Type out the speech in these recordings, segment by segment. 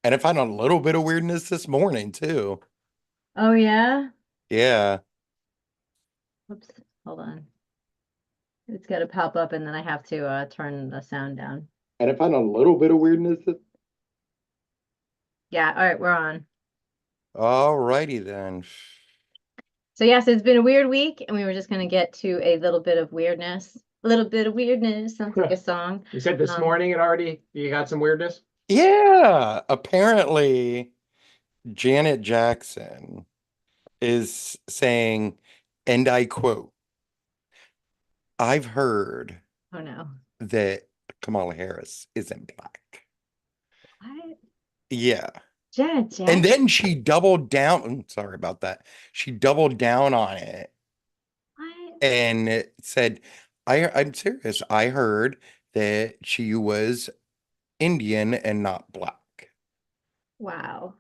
And I found a little bit of weirdness this morning too. Oh yeah. Yeah. Oops. Hold on. It's got to pop up, and then I have to turn the sound down. And I found a little bit of weirdness. Yeah. All right, we're on. All righty then. So yes, it's been a weird week, and we were just gonna get to a little bit of weirdness. A little bit of weirdness sounds like a song. You said this Um, morning it already, you got some weirdness? Yeah. Apparently, Janet Jackson is saying, and I quote, I've heard oh no. that Kamala Harris isn't black. What? Yeah. Janet And Jackson? then she doubled down. Sorry about that. She doubled down on it What? and said, I'm serious. I heard that she was Indian and not black. Wow.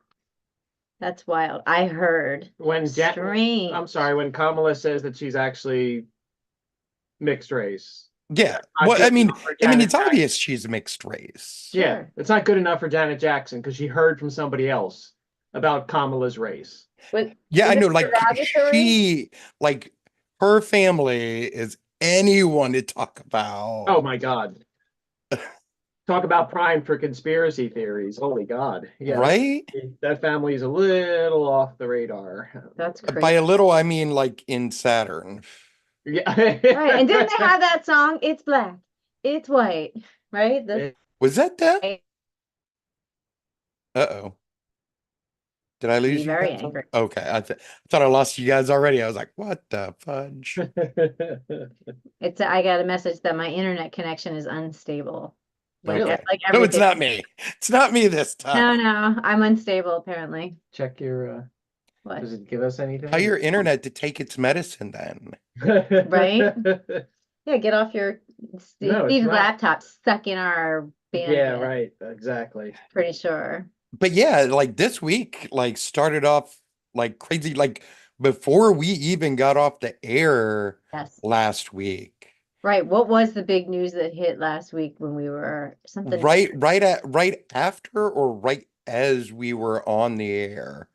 That's wild. I heard. When Jan, I'm Strange. sorry, when Kamala says that she's actually mixed race, Yeah. not Well, good enough for Janet it's Jackson. obvious she's mixed race. Yeah, Sure. it's not good enough for Janet Jackson because she heard from somebody else about Kamala's race. But Yeah, is I it know. Like derogatory? like her family is anyone to talk about, Oh my God. Talk about prime for conspiracy theories. Holy God. Yeah, right? that family is a little off the radar. That's By a crazy. little, I mean like in Saturn. Right. And didn't they Yeah. have that song? It's black. It's white. Right? The Was that that? Uh-oh. Did I be lose you very guys? angry. Okay, I thought I lost you guys already. I was like, what the fudge? It's I got a message that my internet connection is unstable. Okay. Really? Like No, it's everything. not me. It's not me this No, time. no, I'm unstable apparently. Check your What? does it give us Tell anything? your internet to take its medicine then. Right? Yeah, get off your No, it's Steve's not. laptop stuck in our Yeah, bandwidth, right. Exactly. pretty sure. But yeah, like this week, like started off like crazy. Like before we even got off the air Yes. last week. Right. What was the big news that hit last week when we were something? Right after or right as we were on the air,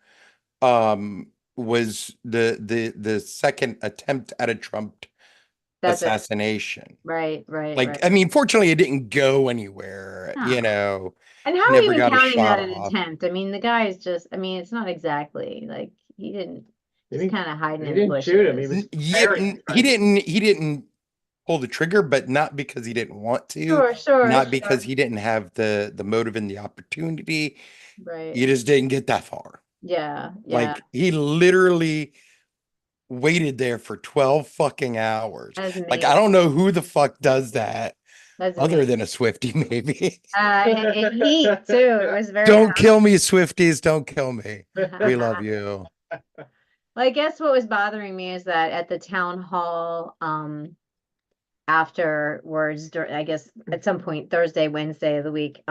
was the second attempt at a Trump That's it. assassination. Right, right, Like, right. I mean, fortunately, it didn't go anywhere, No. And how He are we never even got a counting shot that an off. attempt? I mean, the guy is just, I mean, it's not exactly like he didn't He just didn't, kind of hiding he in the didn't shoot him. He bushes. was preparing to strike. He didn't pull the trigger, but not because he didn't want to, Sure, sure, not because sure. he didn't have the motive and the opportunity. Right. He just didn't get that far. Yeah, yeah. Like he literally waited there for 12 fucking hours. That's Like I amazing. don't know who the fuck does that That's other amazing. than a Swifty, maybe. And heat too. It was very Don't hot. kill me, Swifties. Don't kill me. We love you. Well, I guess what was bothering me is that at the town hall, afterwards, I guess at some point Thursday, Wednesday of the week,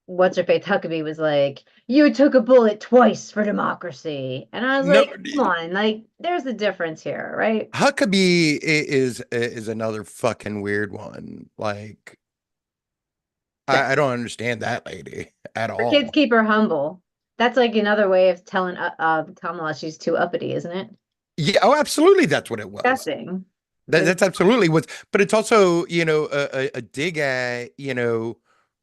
what's her face Huckabee was like, "You took a bullet twice for democracy," and I was No, like, "Come on, like there's a difference here, right?" Huckabee is another fucking weird one. Like Yeah, I don't understand that lady at her kids all. keep her humble. That's like another way of telling Kamala she's too uppity, isn't it? Yeah, oh, absolutely, that's what it was. Disgusting. It's That's absolutely what, but it's also, a dig at,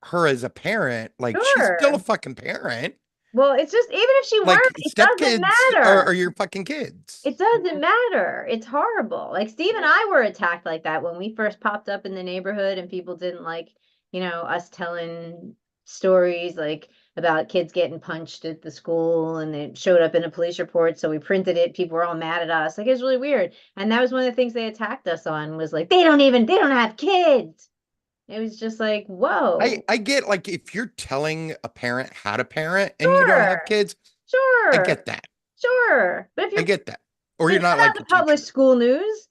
her as a parent. Like she's still a sure. fucking parent. Well, it's just even if she Like weren't, it doesn't stepkids are matter. your fucking kids. It doesn't matter. It's horrible. Like Steve and I were attacked like that when we first popped up in the neighborhood and people didn't like, us telling stories like about kids getting punched at the school and it showed up in a police report. So we printed it. People were all mad at us. Like it's really weird. And that was one of the things they attacked us on was like, they don't have kids. It was just like, whoa, I get like if you're telling a parent how to parent and you don't have sure, kids, I sure, get that. sure. But if I you're, get that. Or but you're what not about like the a published teacher. school news?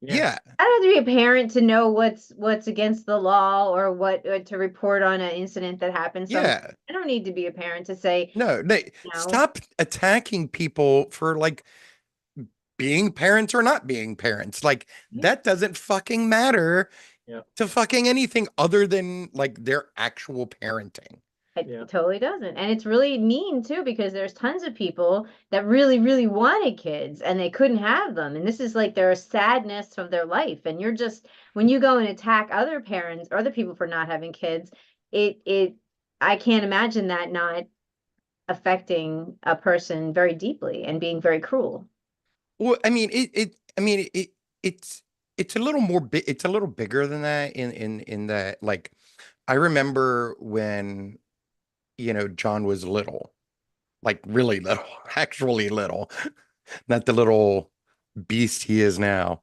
Yeah. Yeah. I don't have to be a parent to know what's against the law or what to report on an incident that happened somewhere. Yeah. I don't need to be a parent to say, No, you know, stop attacking people for like being parents or not being parents. Like that doesn't fucking matter Yeah. to fucking anything other than like their actual parenting. It Yeah. totally doesn't. And it's really mean too, because there's tons of people that really, really wanted kids and they couldn't have them. And this is like their sadness of their life. And you're just, when you go and attack other parents or other people for not having kids, I can't imagine that not affecting a person very deeply and being very cruel. Well, I mean, it's it's a little more big. It's a little bigger than that in that, like, I remember when, John was little, like really little, actually little, not the little beast he is now.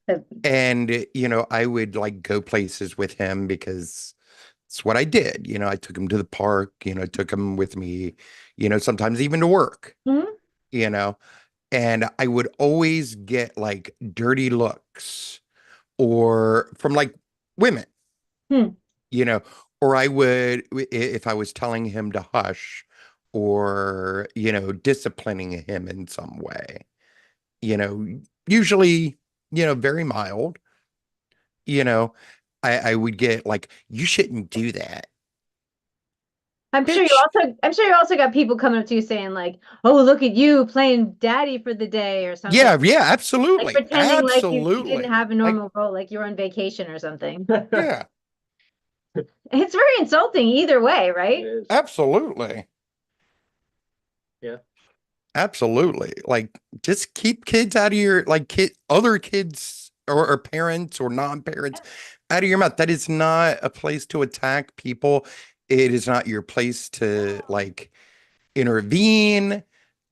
But And, I would like go places with him because it's what I did. I took him to the park, took him with me, sometimes even to work, Mhm. you know, and I would always get like dirty looks or from like women, Hmm. you know, or I would, if I was telling him to hush or, disciplining him in some way, usually, very mild, you know, I would get like, you shouldn't do that. Bitch. I'm sure you also got people coming up to you saying like, "Oh, look at you playing daddy for the day" or something. Yeah, Like absolutely. pretending like you didn't Absolutely. have a Like, normal role, like you were on vacation or something. yeah, It's very insulting either way, It right? is. absolutely. Yeah. Absolutely. Like, just keep kids out of your, like, other kids or parents or non-parents out of your mouth. That is not a place to attack people. It is not your place to like intervene.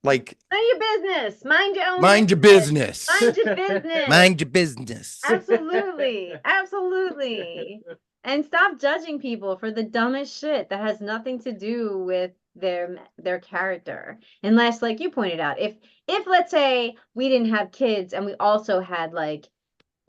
Like, Mind your business. Mind your own mind your business. business. Mind your business. Mind your business. Absolutely. Absolutely. And stop judging people for the dumbest shit that has nothing to do with their character. Unless, like you pointed out, if let's say we didn't have kids and we also had like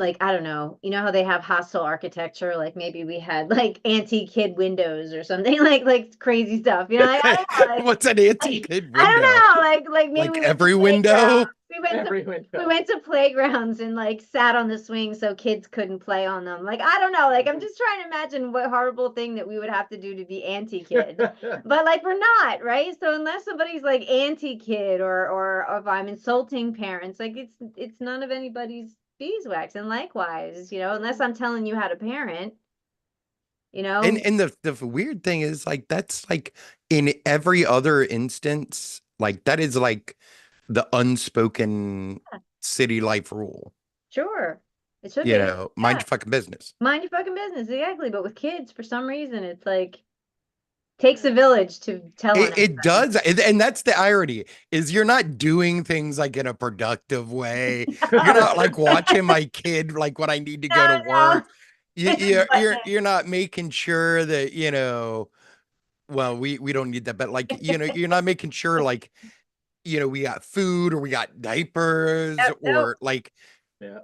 I don't know, you know how they have hostile architecture, like maybe we had like anti-kid windows or something like crazy stuff. You know, like I don't know, What's an anti-kid I don't window? know, like maybe Like we went to every window? playgrounds. We went to Every we window. went to playgrounds and like sat on the swing so kids couldn't play on them. Like I don't know, like I'm just trying to imagine what horrible thing that we would have to do to be anti-kid. But like we're not, right? So unless somebody's like anti-kid or if I'm insulting parents, like it's none of anybody's beeswax. And likewise, unless I'm telling you how to parent, And the weird thing is like that's like in every other instance, like that is like the unspoken city life rule. sure, it should be. Mind Yeah. your fucking business. Mind your fucking business, exactly. But with kids, for some reason, it's like takes a village to tell on It does, and that's the irony is you're not doing things like in a productive way. You're not like watching my kid like when I need to go to No, no. work. You're not making sure that well, we don't need that, but like you're not making sure like we got food or we got diapers Nope, or like Yeah.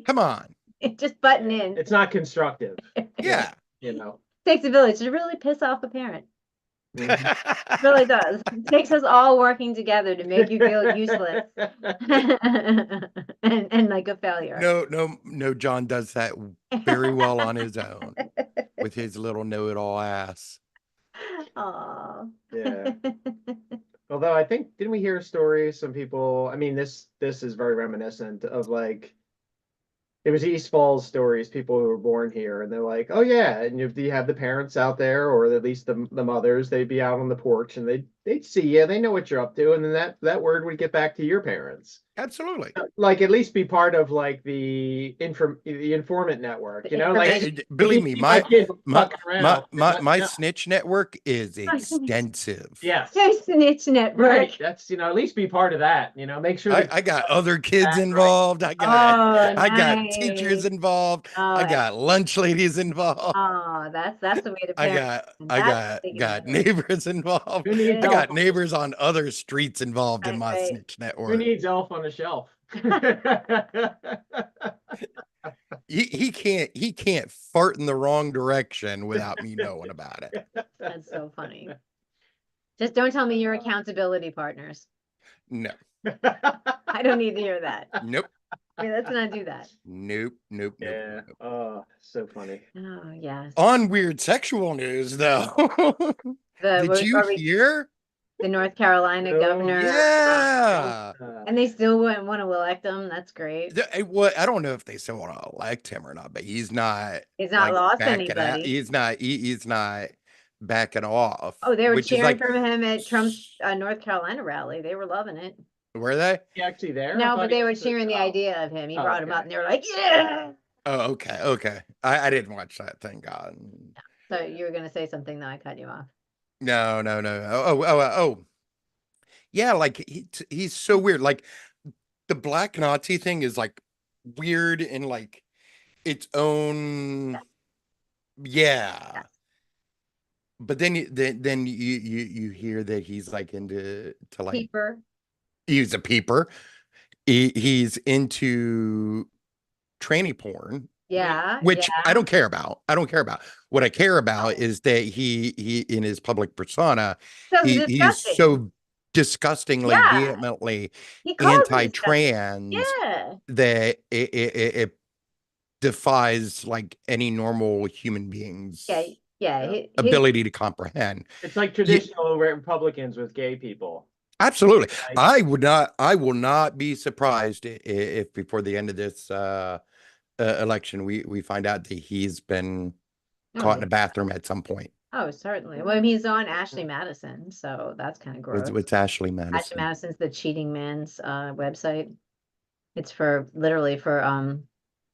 come on. just button in. It's not constructive. Yeah. You know. Takes a village to really piss off a parent. Mhm. It really does. It takes us all working together to make you feel useless and like a failure. No, John does that very well on his own with his little know-it-all ass. Aw. Yeah. Although I think, didn't we hear stories? Some people, I mean, this is very reminiscent of like it was East Falls stories, people who were born here, and they're like, oh yeah, and if you have the parents out there, or at least the mothers, they'd be out on the porch and they'd see you, they know what you're up to, and then that word would get back to your parents. Absolutely. Like at least be part of like the informant network, like Believe me, my kid fucking around. my snitch network is extensive. Yes. There's snitch network. Right. That's at least be part of that. Make sure that I got other kids That's right. involved. I got teachers nice. involved. Oh, I got lunch ladies involved. Oh, that's the way to I parent. got That's got the way to do it. neighbors involved. Who needs I got elf? neighbors on other streets involved in my Right. snitch Who network. needs elf on the shelf? He can't fart in the wrong direction without me knowing about it. That's so funny. Just don't tell me you're accountability partners. No. I don't need to hear that. Nope. let's not do that. Nope, nope, nope, Yeah. nope. Oh, so funny. Oh, yes. On weird sexual news, though. Did you hear? The North Carolina No. governor? Yeah. And they still wouldn't want to elect him. That's great. I don't know if they still want to elect him or not, but he's not. He's not lost backing out. anybody. He's not. He's not backing off. Oh, they were which is cheering like, for him at Trump's North Carolina rally. They were loving it. Were they? He actually there? I No, thought but he they were was cheering the oh. idea of him. He Oh, brought him up, okay. and they were like, "Yeah." Oh, okay, okay. I didn't watch that. Thank God. So you were gonna say something, though I cut you off. No. Oh. Yeah, like he's so weird. Like the Black Nazi thing is like weird in like its own. Yeah. But then you hear that he's like into like Peeper. he's a peeper. He's into tranny porn, Yeah. which yeah. I don't care about. I don't care about. What I care about is that he in his public persona, So he's disgusting. so disgustingly, Yeah. vehemently He calls him anti-trans Yeah. that it defies like any normal human being's Yeah. Yeah. His, ability to comprehend. It's like traditional Republicans with gay people. Absolutely. Like, I will not be surprised if before the end of this election we find out that he's been caught in a bathroom at some point. Oh, certainly. Well, he's on Ashley Madison, so that's kind of gross. With Ashley Ashley Madison. Madison's the cheating man's website. It's for literally for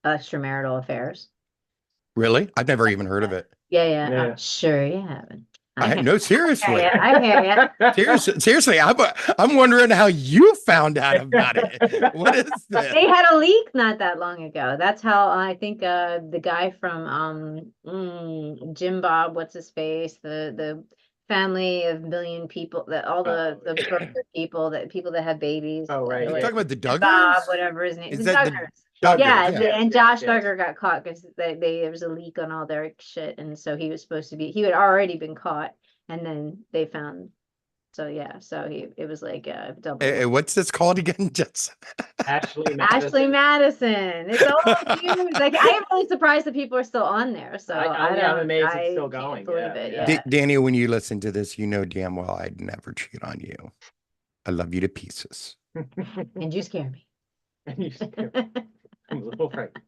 extramarital affairs. Really? I've never even heard of it. Yeah. Yeah. Sure you haven't. No, seriously. I hear ya. Seriously, I'm wondering how you found out about it. What is this? They had a leak not that long ago. That's how I think the guy from Jim Bob, what's his face, the family of million people, that all the people that have babies. Oh, right. You're Yeah. talking about the Duggars? Bob, whatever his name. Is The that the Duggars. Duggars? Yeah, yeah. and Josh Yes. Duggar got caught because there was a leak on all their shit, and so he was supposed to be. He had already been caught, and then they found. So yeah, so it was like a double. What's this called again, Jetson? Ashley Madison. Ashley Madison. It's all huge. Like I am really surprised that people are still on there. So I'm amazed it's still can't going. believe Yeah, it. yeah. Yeah. Daniel, when you listen to this, you know damn well I'd never cheat on you. I love you to pieces. And you scare me. And you scare me. I'm a little frightened.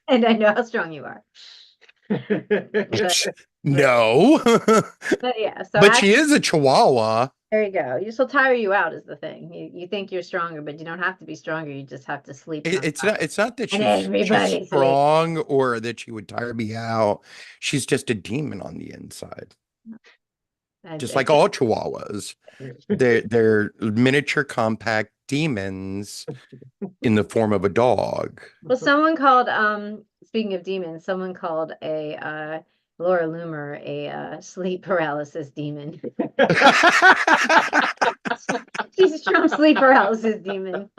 And I know how strong you are. No. But yeah, so But she is a Chihuahua. there you go. She'll tire you out is the thing. You think you're stronger, but you don't have to be stronger. You just have to sleep. It's not that And she's everybody's strong or that she would tire me out. She's just a demon on the inside. Just like all Chihuahuas. They're miniature compact demons in the form of a dog. Well, someone called speaking of demons, someone called a Laura Loomer a sleep paralysis demon. She's a strong sleep paralysis demon.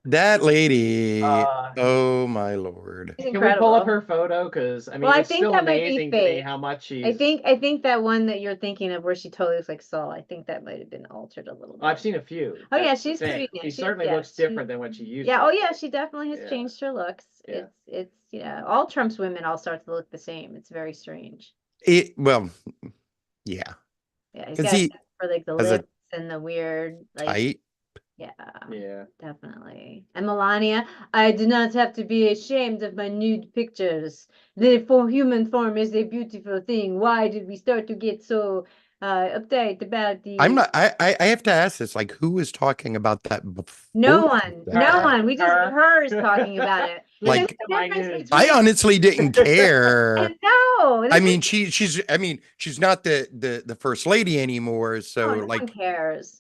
That lady, Uh, oh my lord. She's Can we pull up incredible. her photo? Because I mean, Well, I it's think still that might be amazing to me fake. how much she's. I think that one that you're thinking of where she totally looks like Saul, I think that might have been altered a little bit. I've seen a few. Oh, yeah, That's the she's thing. pretty- yeah, She she's- certainly yeah, looks she- different than what she used Yeah, to. oh yeah, she definitely has Yeah. changed her looks. Yeah. It's all Trump's women all start to look the same. It's very strange. Well, yeah. Yeah, he's 'Cause got he for like the has a lips and the weird like Tight. yeah, Yeah. definitely. And Melania, I do not have to be ashamed of my nude pictures. The human form is a beautiful thing. Why did we start to get so uptight about the I'm not I have to ask this, like, who was talking about that before? No one, that? no one. We just Her. her is talking about it. Like, There's a difference I between- honestly didn't care. No, I mean, she's not the first lady anymore, so no one like cares.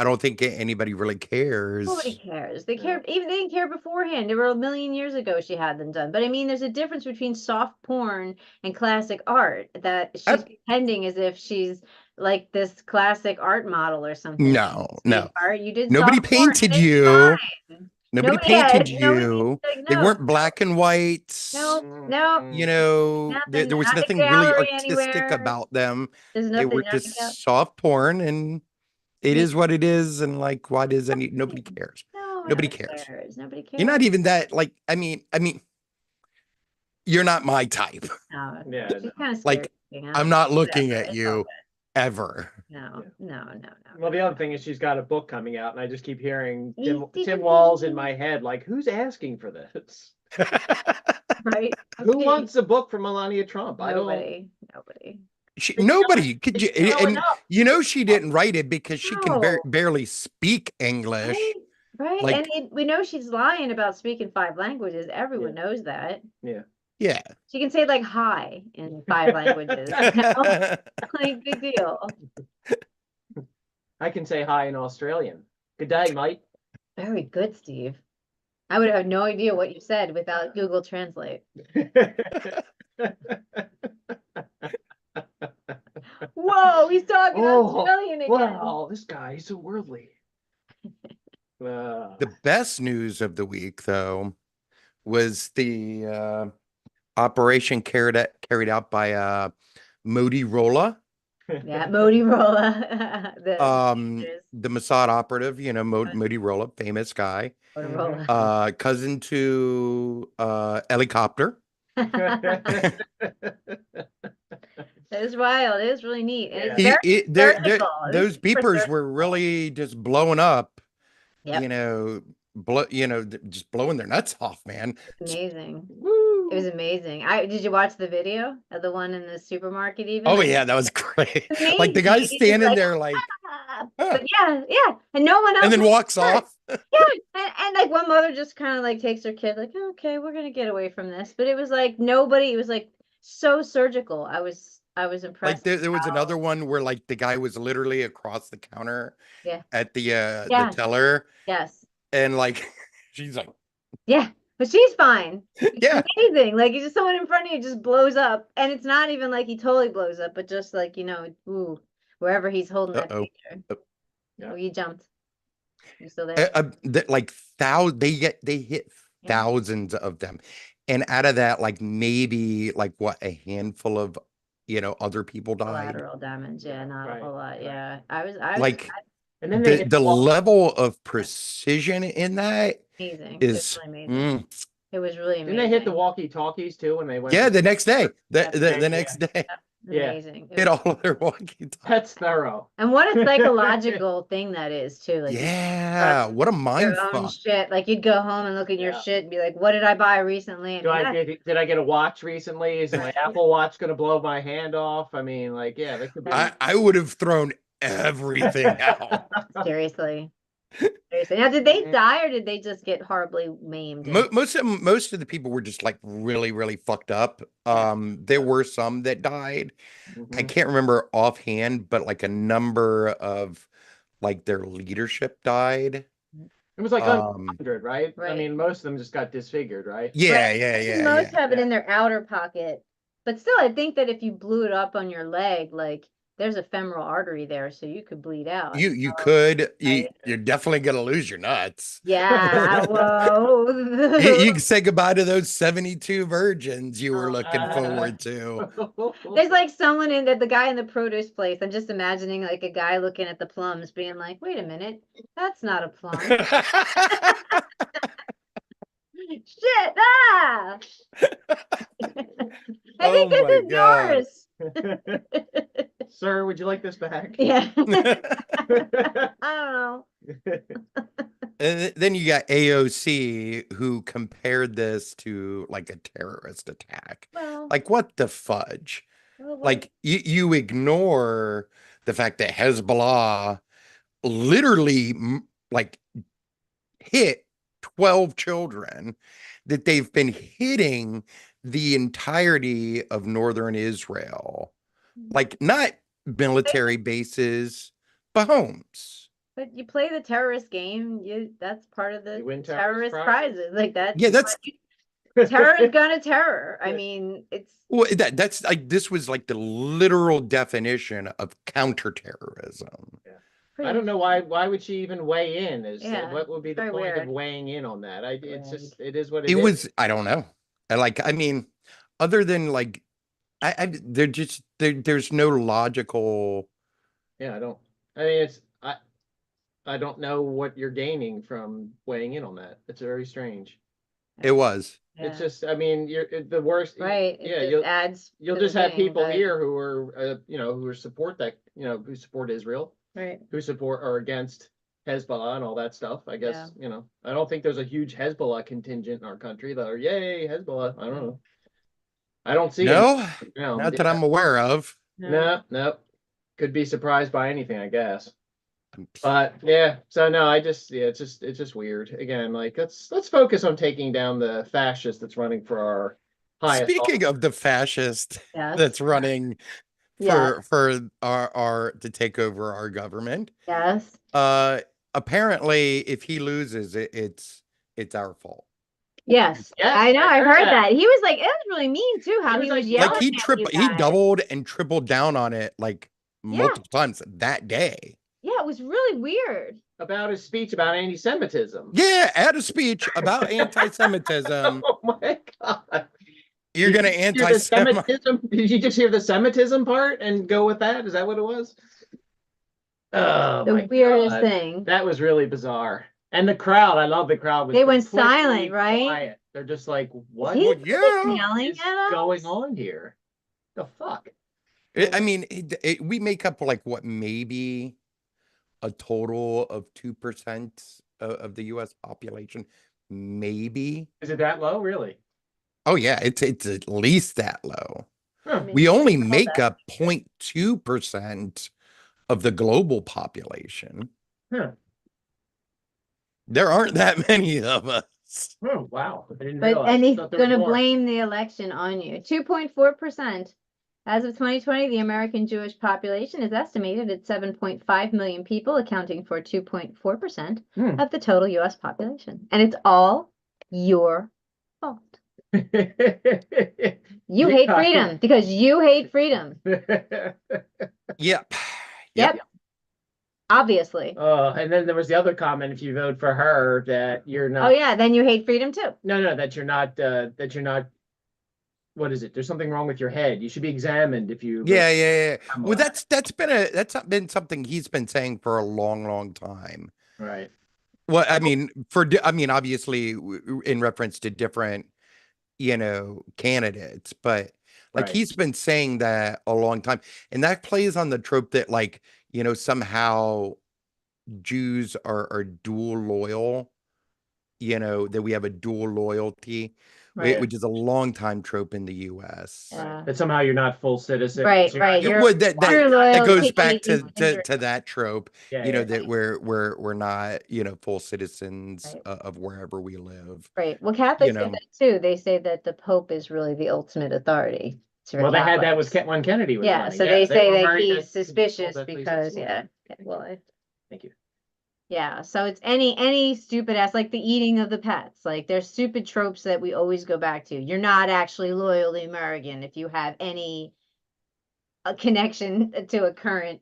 I don't think anybody really cares. Nobody cares. They Yeah. care. Even they didn't care beforehand. They were a million years ago. She had them done. But I mean, there's a difference between soft porn and classic art. That she's Ab- pretending as if she's like this classic art model or something. No, no. Art. You did. Nobody soft porn, painted and it's you. fine. Nobody Nobody had- painted nobody- you. like, They no, weren't black and white. No, no. You know, Nothing, there was not a nothing really gallery artistic anywhere. about them. There's They nothing. were nothing just soft porn, and it Yeah. is what it is. And like, why does nobody cares? No, No, Nobody nobody cares. cares. Nobody cares. You're not even that like. I mean, you're not my type. No, Yeah, she's no. kind of Like, scary. I'm not looking Whatever, at it's all you good. ever. No, Yeah. no. Well, the other thing is she's got a book coming out, and I just keep hearing Tim Dee. Walls in my head, like, who's asking for this? Right? Who Okay. wants a book from Melania Trump? I don't. Nobody. Nobody could you, Well and enough. you know she didn't write it because she can No. barely speak English. Right. Like- We know she's lying about speaking 5 languages. Everyone knows that. Yeah. Yeah. She can say like hi in 5 languages. You know? Like big deal. I can say hi in Australian. Good day, mate. Very good, Steve. I would have no idea what you said without Google Translate. Whoa, he's talking Oh, Australian again. wow, this guy is so worldly. The best news of the week, though, was the operation carried out by Motorola, Yeah, Motorola. the Mossad operative, you know, Motorola, famous guy, Motorola. cousin to Helicopter. That is wild. It is really neat. And Yeah. it's very surgical. It Those was super beepers surgical. were really just blowing up. Yep. You know, just blowing their nuts off, man. Amazing. Woo. It was amazing. Did you watch the video of the one in the supermarket even? Oh Like, yeah, that was great. amazing. Like the guy's He's just standing like, there like, but yeah, and no one else. and then walks off. Yeah, and like one mother just kind of like takes her kid, like, okay, we're gonna get away from this. But it was like nobody. It was like so surgical. I was impressed. Like there was another one where like the guy was literally across the counter Yeah. at the Yeah. teller, Yes. and like she's like, Yeah, but she's fine. yeah, Amazing. Like he's just someone in front of you just blows up, and it's not even like he totally blows up, but just like ooh, wherever he's holding that Uh-oh. picture. Yeah. Oh, you jumped. You still there? like they hit Yeah. thousands of them, and out of that, like maybe like what, a handful of other people died. Collateral damage. Yeah, not Right, a whole lot. right. Yeah, I was Like And then they hit the wall. level of precision in that amazing. is It was really amazing. It was really amazing. Didn't they hit the walkie-talkies too when they went? yeah, to- the next day, Yeah. the next day, Yeah. Amazing. It hit was- all of their walkie-talkies. That's thorough. and what a psychological thing that is too. Like Yeah, what a mind your own fuck. shit. Like you'd go home and look at your Yeah. shit and be like, "What did I buy recently?" And Did I get a watch recently? Is my Apple Watch gonna blow my hand off? I mean, like, yeah, that could be. I would have thrown everything out. seriously. Seriously. Now, did they die or did they just get horribly maimed? Most of the people were just like really, really fucked up. There were some that died. I Mhm. can't remember offhand, but like a number of like their leadership died. It was like Um, 100, right? I Right. mean, most of them just got disfigured, right? Yeah, Right. yeah, I think yeah, most yeah. have it in their outer pocket. But still, I think that if you blew it up on your leg, like there's a femoral artery there, so you could bleed out. You could. Right. You're definitely gonna lose your nuts. Yeah, whoa. You can say goodbye to those 72 virgins you were looking forward to. There's like someone in the guy in the produce place. I'm just imagining like a guy looking at the plums being like, wait a minute, that's not a plum. Shit, ah! I Oh think my this is God. yours. Sir, would you like this back? Yeah. I don't know. And then you got AOC who compared this to like a terrorist attack. Well, Like what the fudge? what- Like you ignore the fact that Hezbollah literally like hit 12 children, that they've been hitting the entirety of northern Israel. Like not military bases, but homes. but you play the terrorist game, that's part of the You win terrorist terrorist prizes. Like that. Yeah, that's terror is gonna terror. I mean, it's well, that's like this was like the literal definition of counterterrorism. I don't know why would she even weigh in? Yeah, What would be the very point weird. of weighing in on that? It's Weird. just it is what It is. was, I don't know. I mean, other than like they're just there's no logical. Yeah, I don't. I mean, I don't know what you're gaining from weighing in on that. It's very strange. It was. It's Yeah. just, I mean, the worst. Right. Yeah, It just adds you'll to the just have thing, people but- here who are, who support that, who support Israel, Right. who support or against Hezbollah and all that stuff. I guess, I don't think there's a huge Hezbollah contingent in our country that are, yay, Hezbollah. I don't know. I don't see it. No, No, not that I'm aware of. No. Could be surprised by anything, I guess. But yeah, so no, it's just weird. Again, like let's focus on taking down the fascist that's running for our highest. Speaking of the fascist Yes. that's running Yes. for our to take over our government, Yes. apparently if he loses it's our fault. Yes. Yes, I know. I heard that. that. He was like, it was really mean too, how He he was was like, yelling. Like he guys. doubled and tripled down on it like multiple times that day. Yeah, it was really weird. About his speech about anti-Semitism. Yeah, at a speech about anti-Semitism. Oh my God. You're gonna Did you hear the anti-Semite. Semitism? Did you just hear the Semitism part and go with that? Is that what it was? Oh The my weirdest God. thing. That was really bizarre. And the crowd, I love the crowd. Was They went completely silent, right? quiet. They're just like, what He Well, yeah. yelling is at us? going on here? The fuck? I mean, we make up like what, maybe a total of 2% of the U.S. population, maybe. Is it that low? Really? Oh yeah, it's at least that low. Huh. mean, We only all make that. up 0.2% of the global population. Huh. There aren't that many of us. Oh, wow. I didn't But realize. and I he's thought there was gonna more. blame the election on you. 2.4%. As of 2020, the American Jewish population is estimated at 7.5 million people, accounting for 2.4% Hmm. of the total US population. And it's all your fault. You You hate got freedom because you hate freedom. Yep. Yep. Obviously. And then there was the other comment, if you vote for her, that you're not. Oh yeah, then you hate freedom too. No, that you're not. What is it? There's something wrong with your head. You should be examined if you. Yeah. Well, Kamala. that's been something he's been saying for a long time. Right. Well, I mean, obviously in reference to different, candidates, but like Right. he's been saying that a long time, and that plays on the trope that like, somehow Jews are dual loyal, that we have a dual loyalty, Right. which is a long time trope in the US. Yeah. That somehow you're not full citizen. Right, so you're not- right. It You're- would that True that goes loyalty back is to that trope, Yeah, that we're not, full citizens Right. of wherever we live. Right. Well, Catholics know. say that too. They say that the Pope is really the ultimate authority. for Well, they had that with Catholics. when Kennedy was Yeah, running. so they say were that very- he's that- suspicious well, that please because excellent. Thank you. yeah. So it's any stupid ass, like the eating of the pets. Like there's stupid tropes that we always go back to. You're not actually loyally American if you have any connection to a current,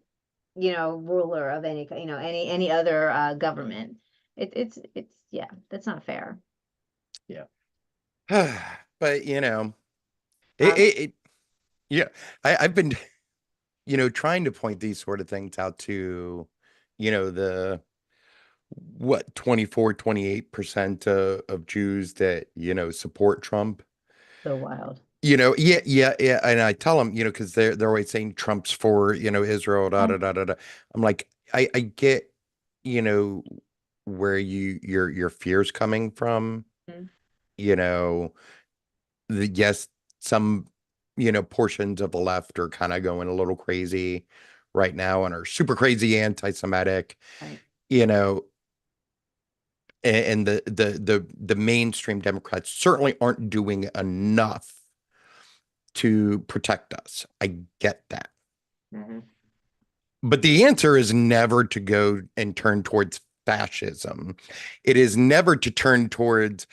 ruler of any, any other government. It's yeah, that's not fair. But I've been trying to point these sort of things out to the 24-28% of Jews that support Trump. So wild. Yeah, and I tell them, because they're always saying Trump's for Israel, da da da da da. I'm like, I get where your fears coming from. Mhm. Yes, some portions of the left are kind of going a little crazy right now and are super crazy anti-Semitic. Right. And the mainstream Democrats certainly aren't doing enough to protect us. I get that. Mhm. But the answer is never to go and turn towards fascism. It is never to turn towards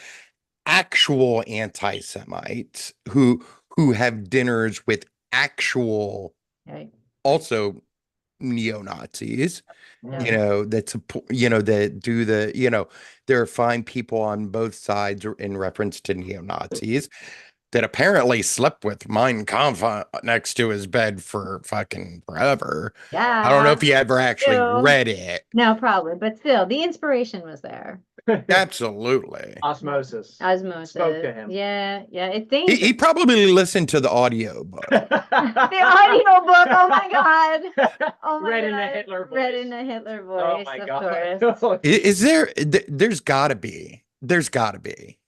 actual anti-Semites who have dinners with actual Right. also neo-Nazis, Yeah. that support, that do the, there are fine people on both sides in reference to neo-Nazis. that apparently slept with Mein Kampf next to his bed for fucking forever. I don't know if Yeah. he ever actually Still. read it. No, probably, but still, the inspiration was there. Absolutely. Osmosis. Osmosis. Spoke to him. Yeah, it's He dangerous. probably listened to the audio book. The audiobook. Oh my God. Oh my Read in a God. Hitler voice. Read in a Hitler voice, Oh my of God. course. Is there? There's got to be. There's got to be.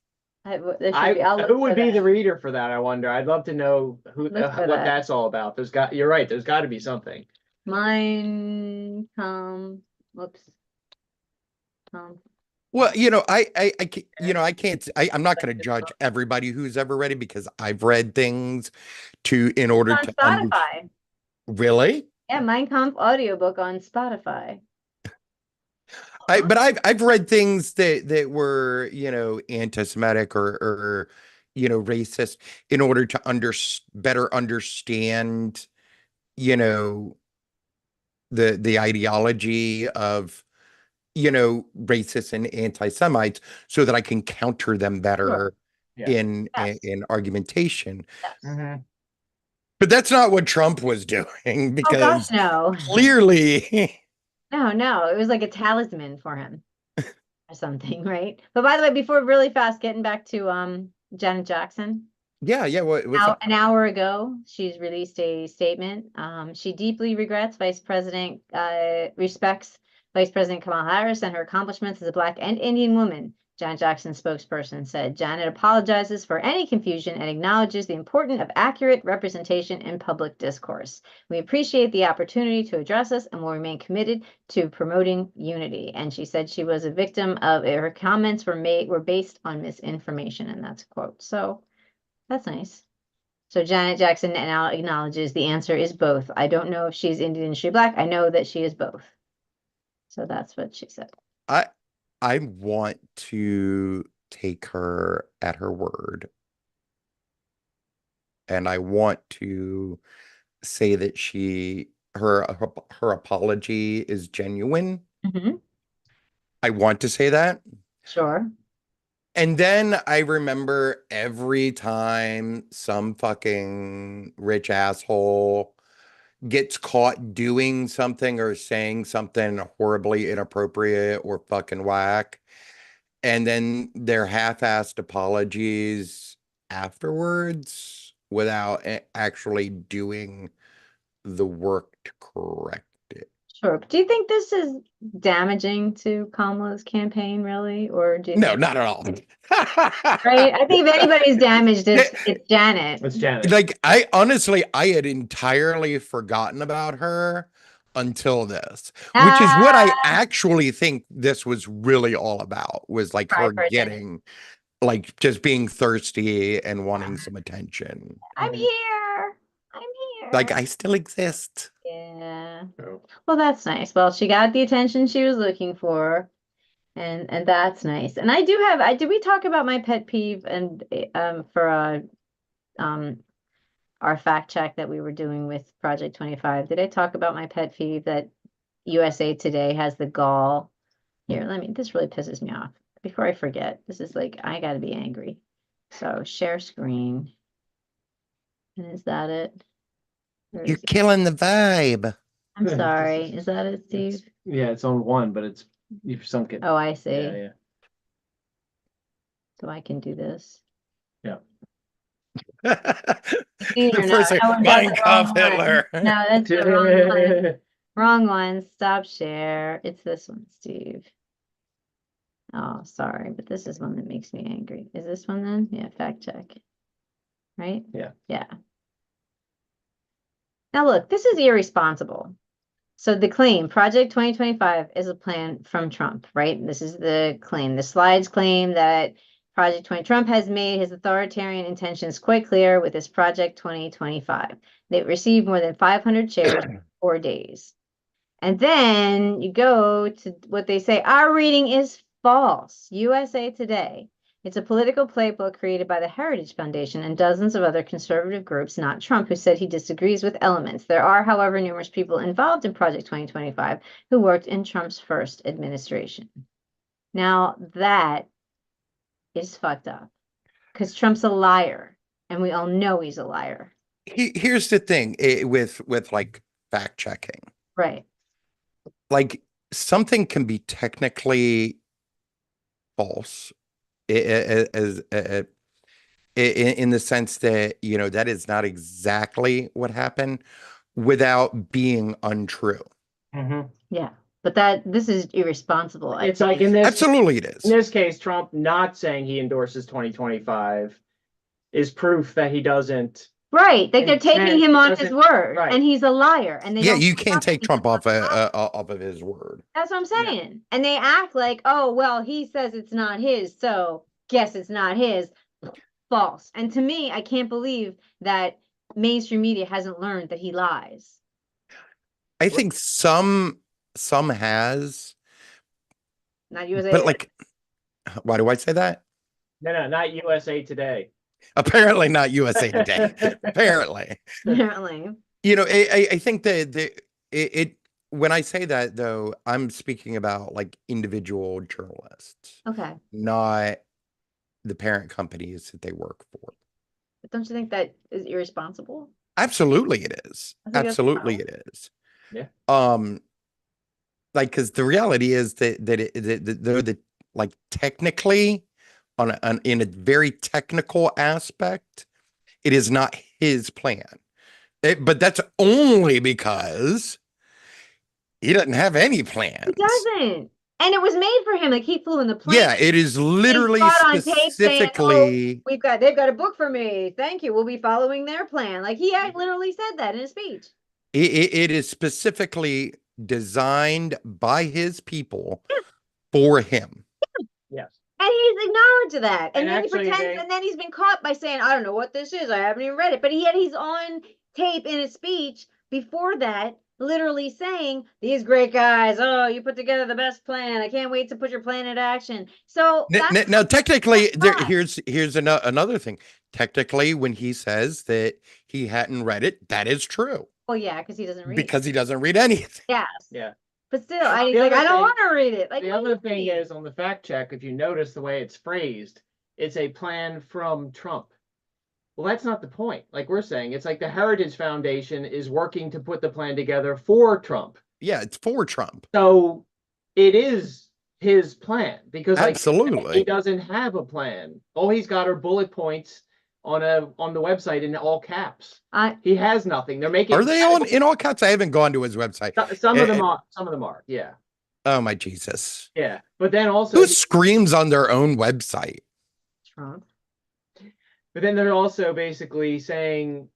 I'll Who would look be for the that. reader for that? I wonder. I'd love to know who Look for what that. that's all about. You're right. There's got to be something. Mein Kampf. Whoops. Well, I can't. I'm not going to judge everybody who's ever read it because I've read things in order On to Spotify. Really? Yeah, Mein Kampf audiobook on Spotify. But I've read things that were, anti-Semitic or racist in order to better understand, the ideology of, racists and anti-Semites so that I can counter them better Sure. Yeah. in Yes. in argumentation. Yes. Mhm. But that's not what Trump was doing Oh because gosh, no. clearly No, it was like a talisman for him or something, right? But by the way, before really fast, getting back to Janet Jackson. yeah, what's Now, up? an hour ago, she's released a statement. She deeply regrets respects Vice President Kamala Harris and her accomplishments as a Black and Indian woman. Janet Jackson's spokesperson said Janet apologizes for any confusion and acknowledges the importance of accurate representation in public discourse. We appreciate the opportunity to address us and will remain committed to promoting unity. And she said she was a victim of her comments were based on misinformation, and that's a quote. So that's nice. So Janet Jackson now acknowledges the answer is both. I don't know if she's Indian or she's Black. I know that she is both. So that's what she said. I want to take her at her word. And I want to say that her apology is genuine. Mhm. I want to say that. Sure. And then I remember every time some fucking rich asshole gets caught doing something or saying something horribly inappropriate or fucking whack, and then their half-assed apologies afterwards without actually doing the work to correct it. Sure. But do you think this is damaging to Kamala's campaign, really? Or do you No, think, not at all. right? I think if anybody's damaged, it's Janet. It's Janet. Like, I had entirely forgotten about her until this, which is what I actually think this was really all about, was like her Prideful. getting, like, just being thirsty and wanting some attention. I'm here. I'm here. Like, I still exist. Yeah. Oh. Well, that's nice. Well, she got the attention she was looking for, and that's nice. And I do have did we talk about my pet peeve and for our fact check that we were doing with Project 25? Did I talk about my pet peeve that USA Today has the gall? Here, this really pisses me off. Before I forget, this is like I gotta be angry. So share screen. And is that it? Or You're is it- killing the vibe. I'm sorry. Is that it, Steve? Yeah, it's on one, but you've sunk it. Oh, I see. Yeah. So I can do this. The Or first no, thing, that one- Mein that's the wrong Kampf one. Hitler. No, that's the wrong one. Wrong one. Stop share. It's this one, Steve. Oh, sorry, but this is one that makes me angry. Is this one then? Yeah, fact check. Right? Yeah. Yeah. Now look, this is irresponsible. So the claim, Project 2025 is a plan from Trump, right? This is the claim. The slides claim that Project 20 Trump has made his authoritarian intentions quite clear with this Project 2025. They received more than 500 shares in 4 days. And then you go to what they say, our reading is false. USA Today. It's a political playbook created by the Heritage Foundation and dozens of other conservative groups, not Trump, who said he disagrees with elements. There are, however, numerous people involved in Project 2025 who worked in Trump's first administration. Now, that is fucked up because Trump's a liar. and we all know he's a liar. Here's the thing with like fact checking. Right. Like something can be technically false as in the sense that, you know, that is not exactly what happened without being untrue. Mhm. Yeah. But this is irresponsible. I It's like in this Absolutely it in is. this case, Trump not saying he endorses 2025 is proof that he doesn't. Right. Like they're taking Intent, him it on his doesn't- word right. and he's a liar and they Yeah, don't you back can't up take anything Trump off else. off of his word. That's what I'm Yeah. saying. And they act like, oh, well, he says it's not his, so guess it's not his. False. And to me, I can't believe that mainstream media hasn't learned that he lies. I think some has, Not USA but Today. like, why do I say that? No, not USA Today. Apparently not USA Today. Apparently. Apparently. You know, I think that it when I say that though, I'm speaking about like individual journalists, Okay. not the parent companies that they work for. But don't you think that is irresponsible? Absolutely it is. I think that's Absolutely foul. it is. Yeah. Like, because the reality is that they're the like technically in a very technical aspect, it is not his plan. But that's only because he doesn't have any plans. He doesn't. And it was made for him. Like he flew in the plane. Yeah, it is literally caught on tape saying, specifically. "Oh, they've got a book for me. Thank you. We'll be following their plan." Like he had literally said that in his speech. It is specifically designed by his people for him. Yes. And he's acknowledged that. And And then actually he pretends, and then he's been caught by saying, I don't know what this is. I haven't even read it. But yet he's on tape in his speech before that, literally saying, these great guys, oh, you put together the best plan. I can't wait to put your plan into action. So Now, technically, that's here's another thing. Technically, when he says that he hadn't read it, that is true. well, yeah, because he doesn't read Because it. he doesn't read anything. Yes. Yeah. But still, he's The like, other I don't thing- want to read it. Like The other maybe. thing is on the fact check, if you notice the way it's phrased, it's a plan from Trump. Well, that's not the point. Like we're saying, it's like the Heritage Foundation is working to put the plan together for Trump. Yeah, it's for Trump. So it is his plan because like Absolutely. he doesn't have a plan. All he's got are bullet points on the website in all caps. He has nothing. They're making Are they on in all caps? I haven't gone to his website. some of them are. Some of them are. Yeah. Oh my Jesus. Yeah. But then also Who screams on their own website? Trump. But then they're also basically saying,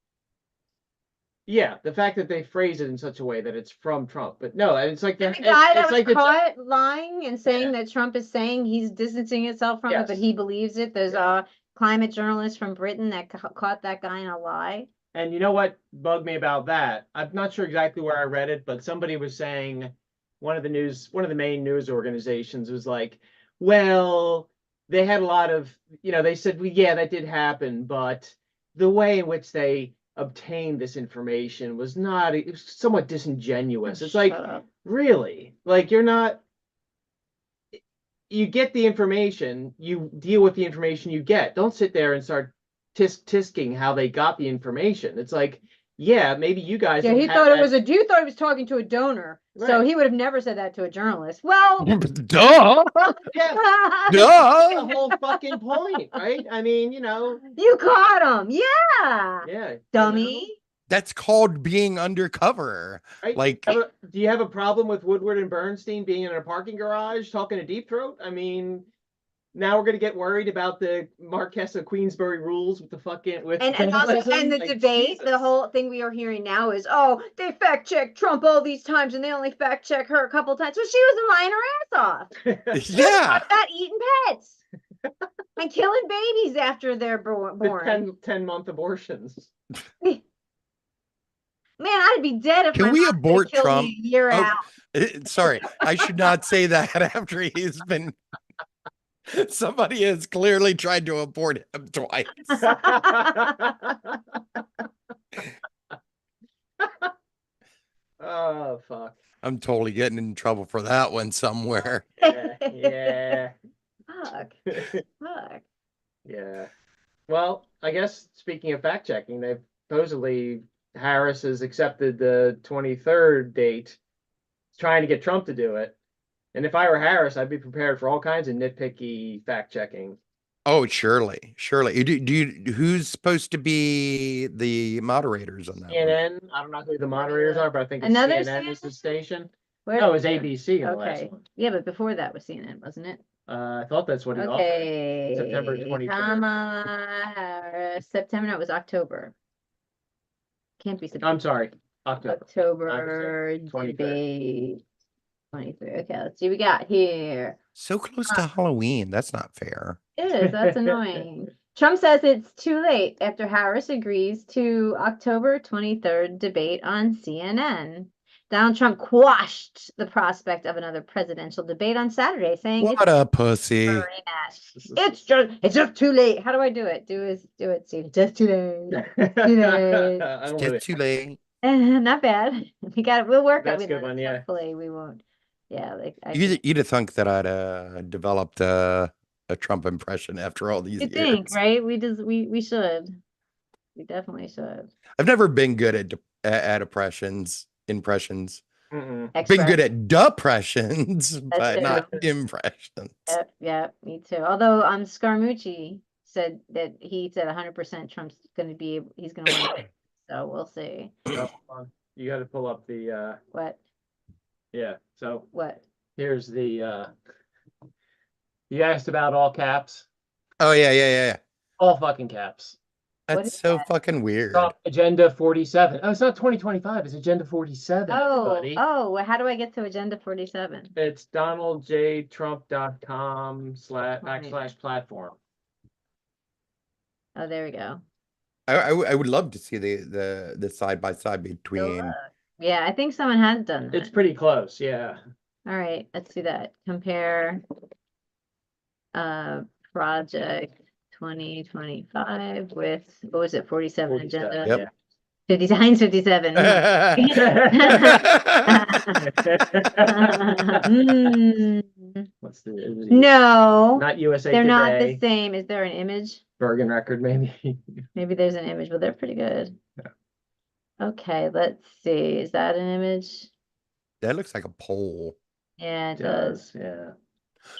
yeah, the fact that they phrase it in such a way that it's from Trump. But no, it's like The guy that was like caught lying and saying that Trump is saying he's distancing himself from it, but Yes. he believes it. There's a climate journalist from Britain that caught that guy in a lie. And you know what bugged me about that? I'm not sure exactly where I read it, but somebody was saying one of the main news organizations was like, well, they had a lot of, they said, well, yeah, that did happen, but the way in which they obtained this information was not, it was somewhat disingenuous. It's like, really? Like you get the information, you deal with the information you get. Don't sit there and start tisking how they got the information. It's like, yeah, maybe you guys. Yeah, he thought it was a dude. Thought he was talking to a donor, so Right. he would have never said that to a journalist. Well, Duh. Yeah, Duh. the whole fucking point, right? I mean, you caught him. Yeah, yeah, dummy. That's called being undercover. Right? Like, do you have a problem with Woodward and Bernstein being in a parking garage talking to Deep Throat? I mean, now we're gonna get worried about the Marquess of Queensberry rules with the fucking And also, and the like, debate, Jesus. the whole thing we are hearing now is, oh, they fact checked Trump all these times, and they only fact check her a couple times. So she wasn't lying her ass off. yeah. About eating pets and killing babies after they're born. The 10-month abortions. Man, I'd be dead if Can my we mom abort killed Trump? me a year Oh, out. Sorry, I should not say that after he's been. Somebody has clearly tried to abort him twice. Oh fuck. I'm totally getting in trouble for that one somewhere. Yeah. Fuck. Fuck. Yeah. Well, I guess speaking of fact checking, they've supposedly Harris has accepted the 23rd date, trying to get Trump to do it. And if I were Harris, I'd be prepared for all kinds of nitpicky fact checking. Oh, surely, surely. Who's supposed to be the moderators on that one? CNN, I don't know who the moderators are, but I think it's Another CNN is the station. Where? No, it was ABC in the last Okay. one. Yeah, but before that was CNN, wasn't it? I thought that's what he offered. Okay. September 23rd. Kamala Harris. September, no, it was October. Can't be September. I'm sorry, October. October 23rd. debate 23. Okay, let's see what we got here. So close to Halloween. That's not fair. It is, that's annoying. Trump says it's too late after Harris agrees to October 23rd debate on CNN. Donald Trump quashed the prospect of another presidential debate on Saturday, saying What a pussy. a rematch. It's just too late. How do I do it? Do it, Steve. Just too late. Too late. I don't It's know. too late. Not bad. We'll work That's on a good one, yeah. Hopefully we won't. Yeah, like You'd have thunk that I'd developed a Trump impression after all these you years. think, right? We should. We definitely should. I've never been good at impressions. Mm-mm. Been good at depressions, but true. not impressions. Yep, me too. Although Scaramucci said that he said 100% Trump's going to be he's going to win. So we'll see. So, you got to pull up the What? yeah. So What? here's the you asked about all caps, Oh yeah. all fucking caps. What That's is so that? fucking weird. Trump Agenda 47. Oh, it's not 2025. It's Agenda 47. everybody. Well, how do I get to Agenda 47? It's donaldjtrump.com/platform. Oh, there we go. I would love to see the side by side between. Yeah, I think someone has done that. It's pretty close, yeah. All right, let's see that. Compare project 2025 with what was it, 47 agenda? Yep. 50 times 57. What's the No, not USA they're Today. not the same. Is there an image? Bergen Record, maybe. Maybe there's an image, but they're pretty good. Yeah. Okay, let's see. Is that an image? That looks like a poll. Yeah, it does. Yeah.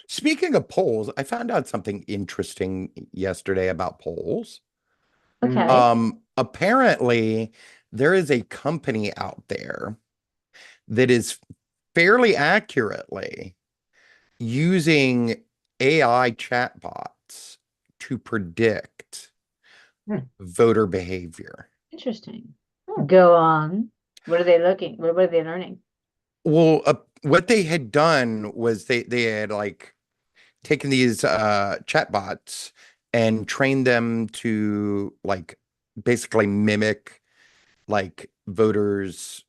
Speaking of polls, I found out something interesting yesterday about polls. Okay. Apparently there is a company out there that is fairly accurately using AI chatbots to predict voter behavior. Interesting. Go on. What are they looking? What are they learning? Well, what they had done was they had like taken these chatbots and trained them to like basically mimic like voters'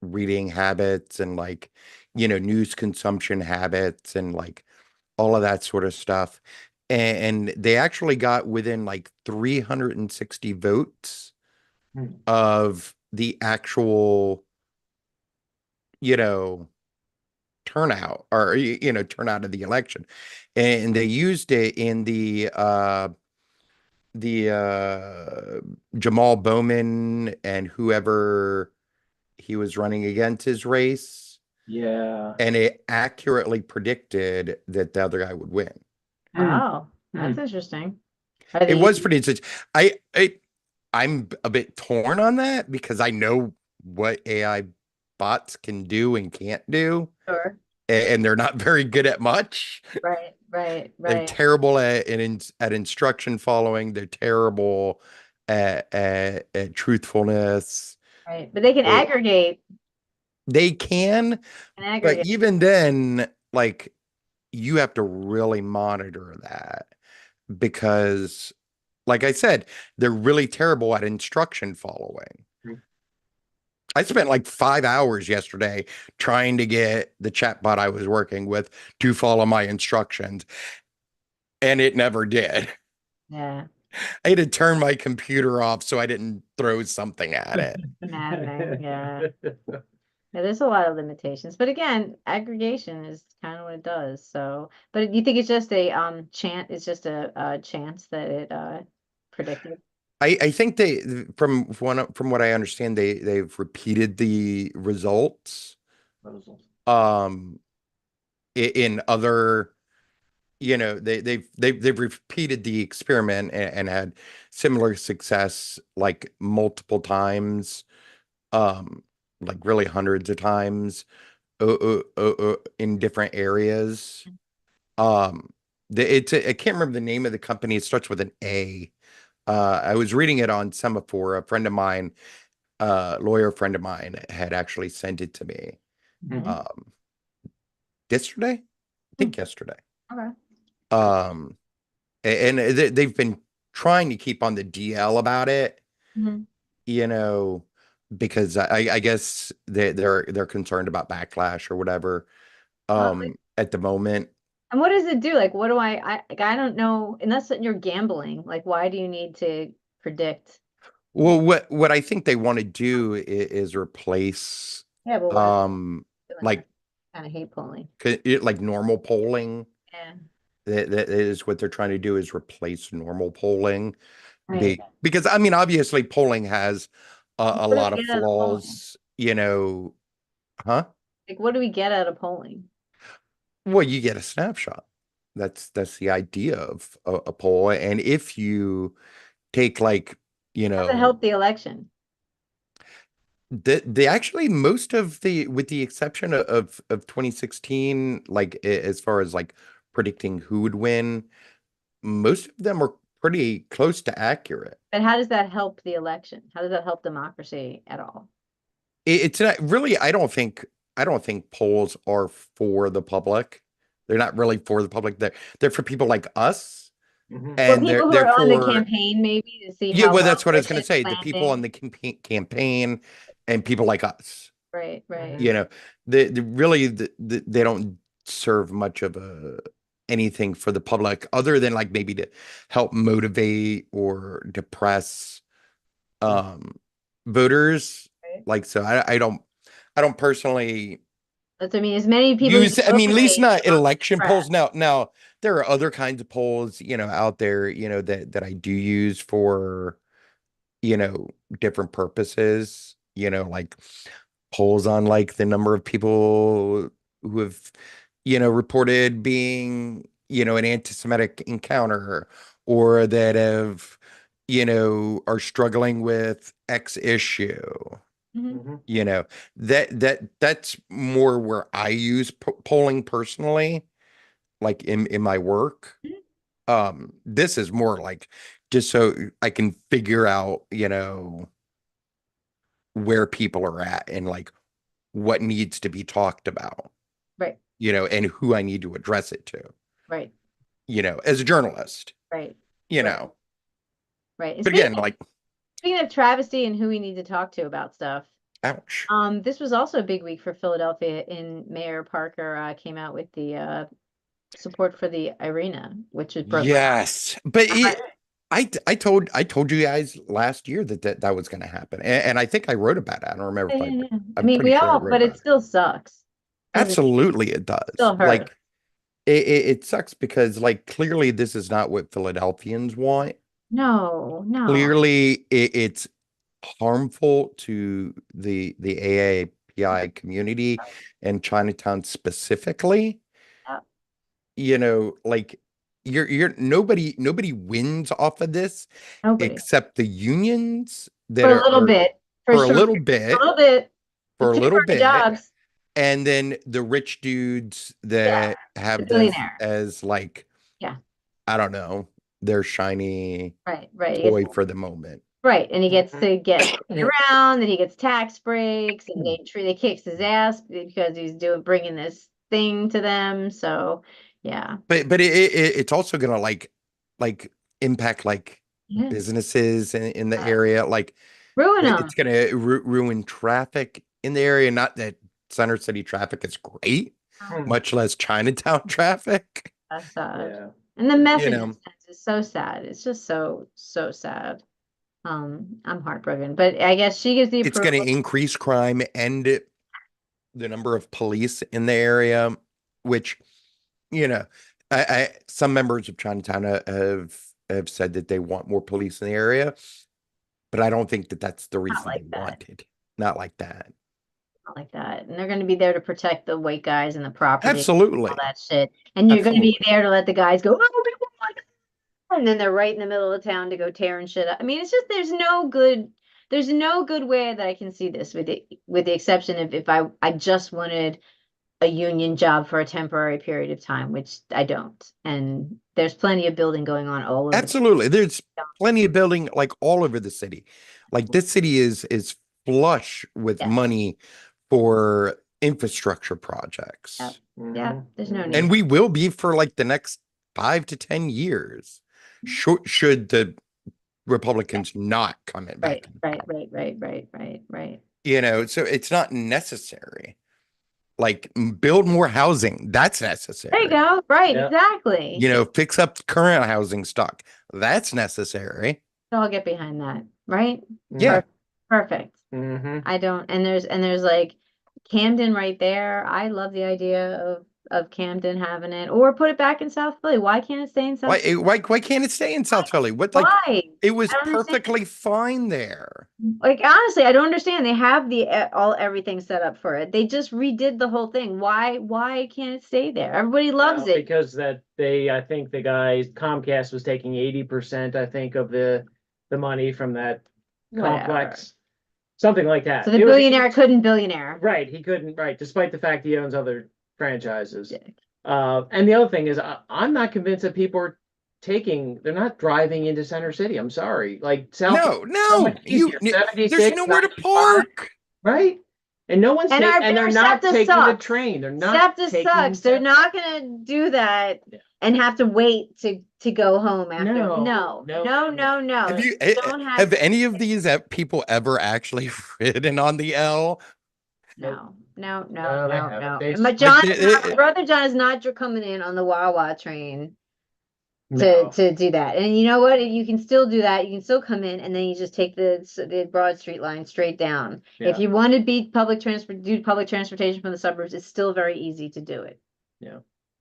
reading habits and like news consumption habits and like all of that sort of stuff. And they actually got within like 360 votes of the actual turnout or turnout of the election, and they used it in the Jamal Bowman and whoever he was running against his race. Yeah. And it accurately predicted that the other guy would win. Wow, that's interesting. It was pretty interesting. I'm a bit torn on that because I know what AI bots can do and can't do. Sure. And they're not very good at much. Right. They're terrible at instruction following. They're terrible at truthfulness. Right, but they can aggregate. They can, but even then, like, you have to really monitor that because, like I said, they're really terrible at instruction following. I spent like 5 hours yesterday trying to get the chatbot I was working with to follow my instructions, and it never did. Yeah. I had to turn my computer off so I didn't throw something at it. Yeah. Yeah, there's a lot of limitations, but again, aggregation is kind of what it does. So, but you think it's just a chance? It's just a chance that it predicted. I think from what I understand, they've repeated the results um in other, they've repeated the experiment and had similar success like multiple times, um like really hundreds of times, in different areas. Um, I can't remember the name of the company. It starts with an A. I was reading it on Semaphore. A friend of mine, lawyer friend of mine, had actually sent it to me. Mhm. Um, yesterday, I think yesterday. Okay. Um, and they've been trying to keep on the DL about it, Mhm. you know, because I guess they're concerned about backlash or whatever. At the moment. And what does it do? Like, what do I don't know, unless you're gambling, like, why do you need to predict? Well, what I think they want to do is replace, Yeah, but why doing like that? Kind of hate polling. like normal polling. Yeah. That is what they're trying to do, is replace normal polling. Right. Because I mean, obviously, polling has a What do lot we of get out of polling? flaws, huh? Like, what do we get out of polling? Well, you get a snapshot. That's the idea of a poll. And if you take like, you How does it know, help the election? they actually, most of the, with the exception of 2016, like as far as like predicting who would win, most of them are pretty close to accurate. But how does that help the election? How does that help democracy at all? It's not really, I don't think polls are for the public. They're not really for the public. They're for people like us, Mhm. For and people who they're are on the for, campaign, maybe to see yeah, how well, well that's what I was Rich going to is say. The people on planting. the campaign and people like us. Right, right. Mhm. The really they don't serve much of a anything for the public, other than like maybe to help motivate or depress um voters. Right. Like, so I don't personally That's, I mean, as many people as use, you I mean, at least motivate, not the more election press. polls. Now there are other kinds of polls, out there, that I do use for, you know different purposes, like polls on like the number of people who have, reported being, an anti-Semitic encounter, or that have, are struggling with X issue. Mhm. Mhm. You know, that's more where I use polling personally, like in my work. Mhm. This is more like just so I can figure out, where people are at and like what needs to be talked about, Right, and who I need to address it to, right, as a journalist, right, you right, know. right. And But again, like, speaking of travesty and who we need to talk to about stuff, ouch. this was also a big week for Philadelphia. In Mayor Parker came out with the support for the arena, which is broke my Yes, but heart. I told you guys last year that was going to happen, and I think I wrote about it. I don't remember Yeah, if yeah, yeah. I I'm mean, pretty we sure I all, wrote but it about it. still sucks because it Absolutely, it does. still hurts. Like, it sucks because like clearly this is not what Philadelphians want. No, no. Clearly, it's harmful to the AAPI community and Chinatown specifically. Yeah, Like, you're nobody wins off of this nobody. except the unions that For a little are bit, for for a sure. little A bit, little bit. for It's a little temporary bit, jobs. and then the rich dudes Yeah, that the have this billionaire. as like, Yeah, I don't know, their shiny right, right. He gets toy for the moment. right, and he gets Mhm. to get around, and he gets tax breaks, and they kicks his ass because he's bringing this thing to them. So, yeah, But it's also gonna like impact like yeah, businesses in the uh, area. Like, ruin them. it's gonna ruin traffic in the area. Not that Center City traffic is great, Mhm. much less Chinatown traffic. That's sad. Yeah. And the You message it know, sends is so sad. It's just so, so sad. I'm heartbroken, but I guess she gives the it's gonna approval. increase crime and the number of police in the area, which, you know, some members of Chinatown have said that they want more police in the area, but I don't think that that's the reason like they that. wanted. Not like that. Not like that. And they're going to be there to protect the white guys and the property, Absolutely. all that shit. And you're going to be Absolutely. there to let the guys go, oh my God. And then they're right in the middle of town to go tearing shit up. I mean, it's just there's no good way that I can see this with the exception of if I just wanted a union job for a temporary period of time, which I don't. And there's plenty of building going on all over. Absolutely. There's plenty of building like all over the city. Like this city is flush with Yes. money for infrastructure projects. Yep. Yeah, there's no need. And we will be for like the next 5 to 10 years. Should the Republicans not come in back. Right. You know, so it's not necessary. Like build more housing. That's necessary. There you go. Right, Yeah. exactly. You know, fix up current housing stock. That's necessary. I'll get behind that, right? Yeah. Perfect. Mm-hmm. I don't, and there's like Camden right there. I love the idea of Camden having it, or put it back in South Philly. Why can't it stay in South Philly? Why can't it stay in South Philly? What like Why? it was I don't understand. perfectly fine there. Like honestly, I don't understand. They have everything set up for it. They just redid the whole thing. Why can't it stay there? Everybody loves it. Because I think the guys, Comcast was taking 80%, I think, of the money from that complex. Something like that. So the billionaire couldn't billionaire. Right, he couldn't, right, despite the fact he owns other franchises. Dick. And the other thing is, I'm not convinced that people are they're not driving into Center City. I'm sorry. Like, South. No, there's nowhere to park. Right? And no one's And they're not SEPTA taking the sucks. train. They're not SEPTA taking sucks. They're SEPTA. not gonna do that and have to wait to go home after. No. Have any of these people ever actually ridden on the L? No. No, they haven't. My brother John is not coming in on the Wawa train to do that. And you know what? You can still do that. You can still come in and then you just take the Broad Street line straight down. Yeah. If you want to do public transportation from the suburbs, it's still very easy to do it. Yeah.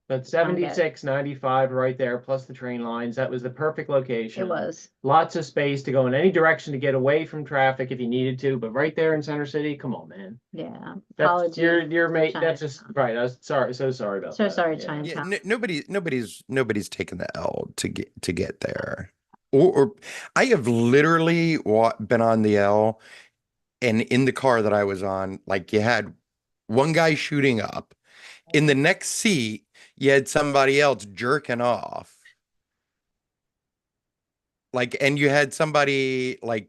But 76, 95 right there, plus the train lines. That was the perfect location. It was. Lots of space to go in any direction to get away from traffic if you needed to, but right there in Center City, come on, man. Yeah. That's your mate. That's just right. I was sorry. So sorry about that. Sorry, Yeah. Chinatown. Nobody's taken the L to get there. Or I have literally been on the L, and in the car that I was on, like you had one guy shooting up. In the next seat, you had somebody else jerking off. Like, and you had somebody like,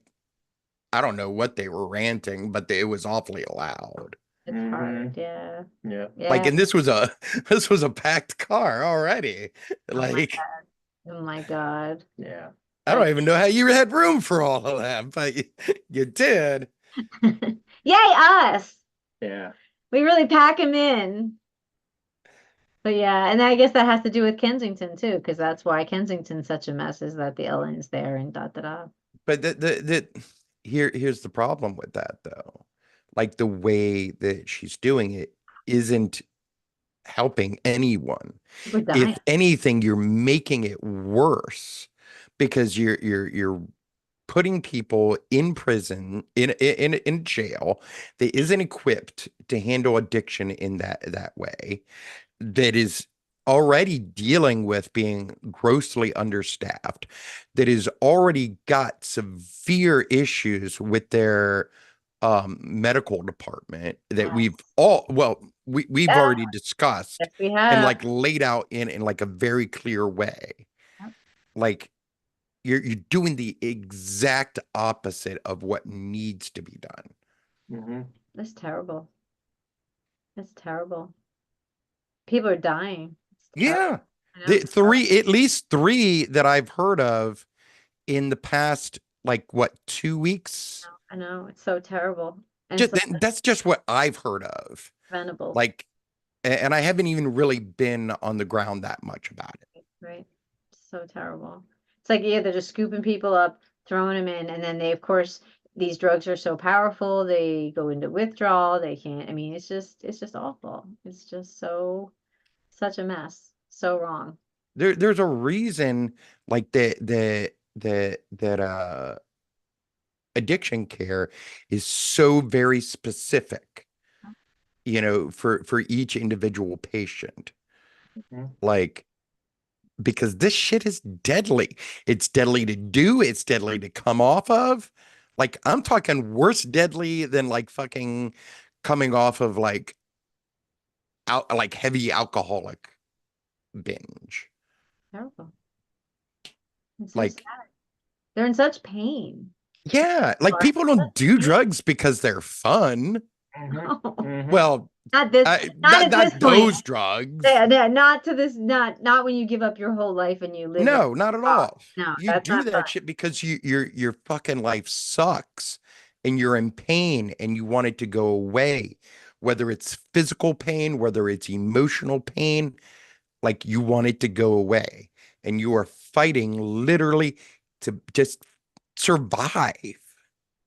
I don't know what they were ranting, but it was awfully loud. It's hard. Yeah. Like, and this was a packed car already. Like, oh my God. Yeah. I don't even know how you had room for all of that, but you did. Yay, us. Yeah. We really pack him in. But yeah, and I guess that has to do with Kensington too, because that's why Kensington's such a mess, is that the Ellen's there and da. But here's the problem with that though. Like the way that she's doing it isn't helping anyone. If anything, you're making it worse because you're putting people in prison, in jail that isn't equipped to handle addiction in that way, that is already dealing with being grossly understaffed, that has already got severe issues with their medical department that we've already discussed and like laid out in like a very clear way. Like you're doing the exact opposite of what needs to be done. That's terrible. That's terrible. People are dying. Yeah. At least three that I've heard of in the past, like what, 2 weeks? I know, it's so terrible. And that's just what I've heard of. Preventable. Like, and I haven't even really been on the ground that much about it. Right. So terrible. It's like, yeah, they're just scooping people up, throwing them in, and then they, of course, these drugs are so powerful, they go into withdrawal. They can't, I mean, it's just awful. It's just such a mess. So wrong. there's a reason like that addiction care is so very specific, for each individual patient. Mhm. Like, because this shit is deadly. It's deadly to do, it's deadly to come off of. Like, I'm talking worse deadly than like fucking coming off of like heavy alcoholic binge. Terrible. It's so sad. Like, They're in such pain. yeah, like people don't do drugs because they're fun. Mhm. Mhm. Well, Not this, not not at this not point. those drugs. Not to this, not when you give up your whole life and you live. No, not at all. No, You that's do not fun. that shit because your fucking life sucks and you're in pain and you want it to go away. Whether it's physical pain, whether it's emotional pain, like you want it to go away. And you are fighting literally to just survive.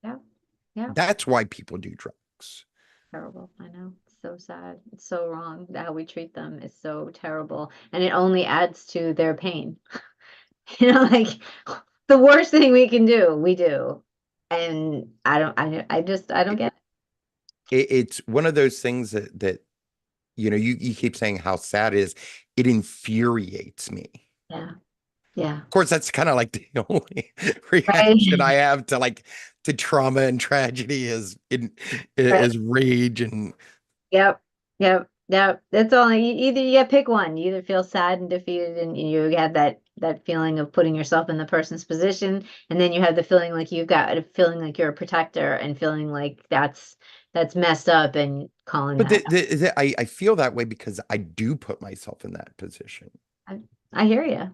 Yeah. Yeah. That's why people do drugs. Terrible. I know. It's so sad. It's so wrong. How we treat them is so terrible. And it only adds to their pain. Like the worst thing we can do, we do. And I don't get It's one of those things that you keep saying how sad it is. It infuriates me. it. Yeah. Yeah. Of course, that's kind of like the only Right. reaction I have to trauma and tragedy is rage and Yep. Yep. Yep. That's all. Either you get pick one. You either feel sad and defeated and you have that feeling of putting yourself in the person's position, and then you have the feeling like you've got a feeling like you're a protector and feeling like that's messed up and calling but that. I feel that way because I do put myself in that position. I hear you.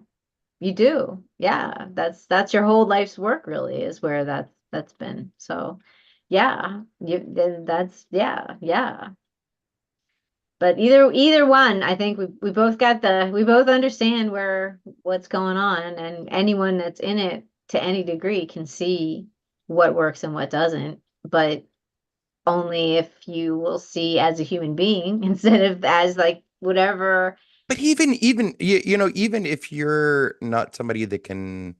You do. Yeah. That's your whole life's work really is where that's been. So yeah, that's yeah, yeah. But either one, I think we both got we both understand what's going on, and anyone that's in it to any degree can see what works and what doesn't, but only if you will see as a human being instead of as like whatever. But even if you're not somebody that can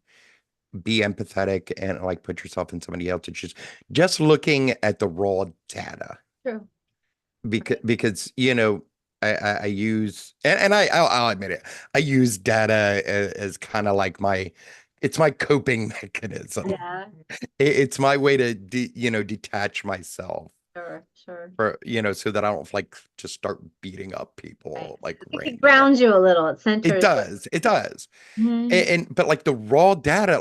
be empathetic and like put yourself in somebody else's shoes, just looking at the raw data. True. Because I use and I'll admit it, I use data as kind of like it's my coping mechanism. Yeah, It's my way to detach myself sure. so that I don't like just start beating up people like It randomly. grounds you a little. It It centers. does. Mhm. But like the raw data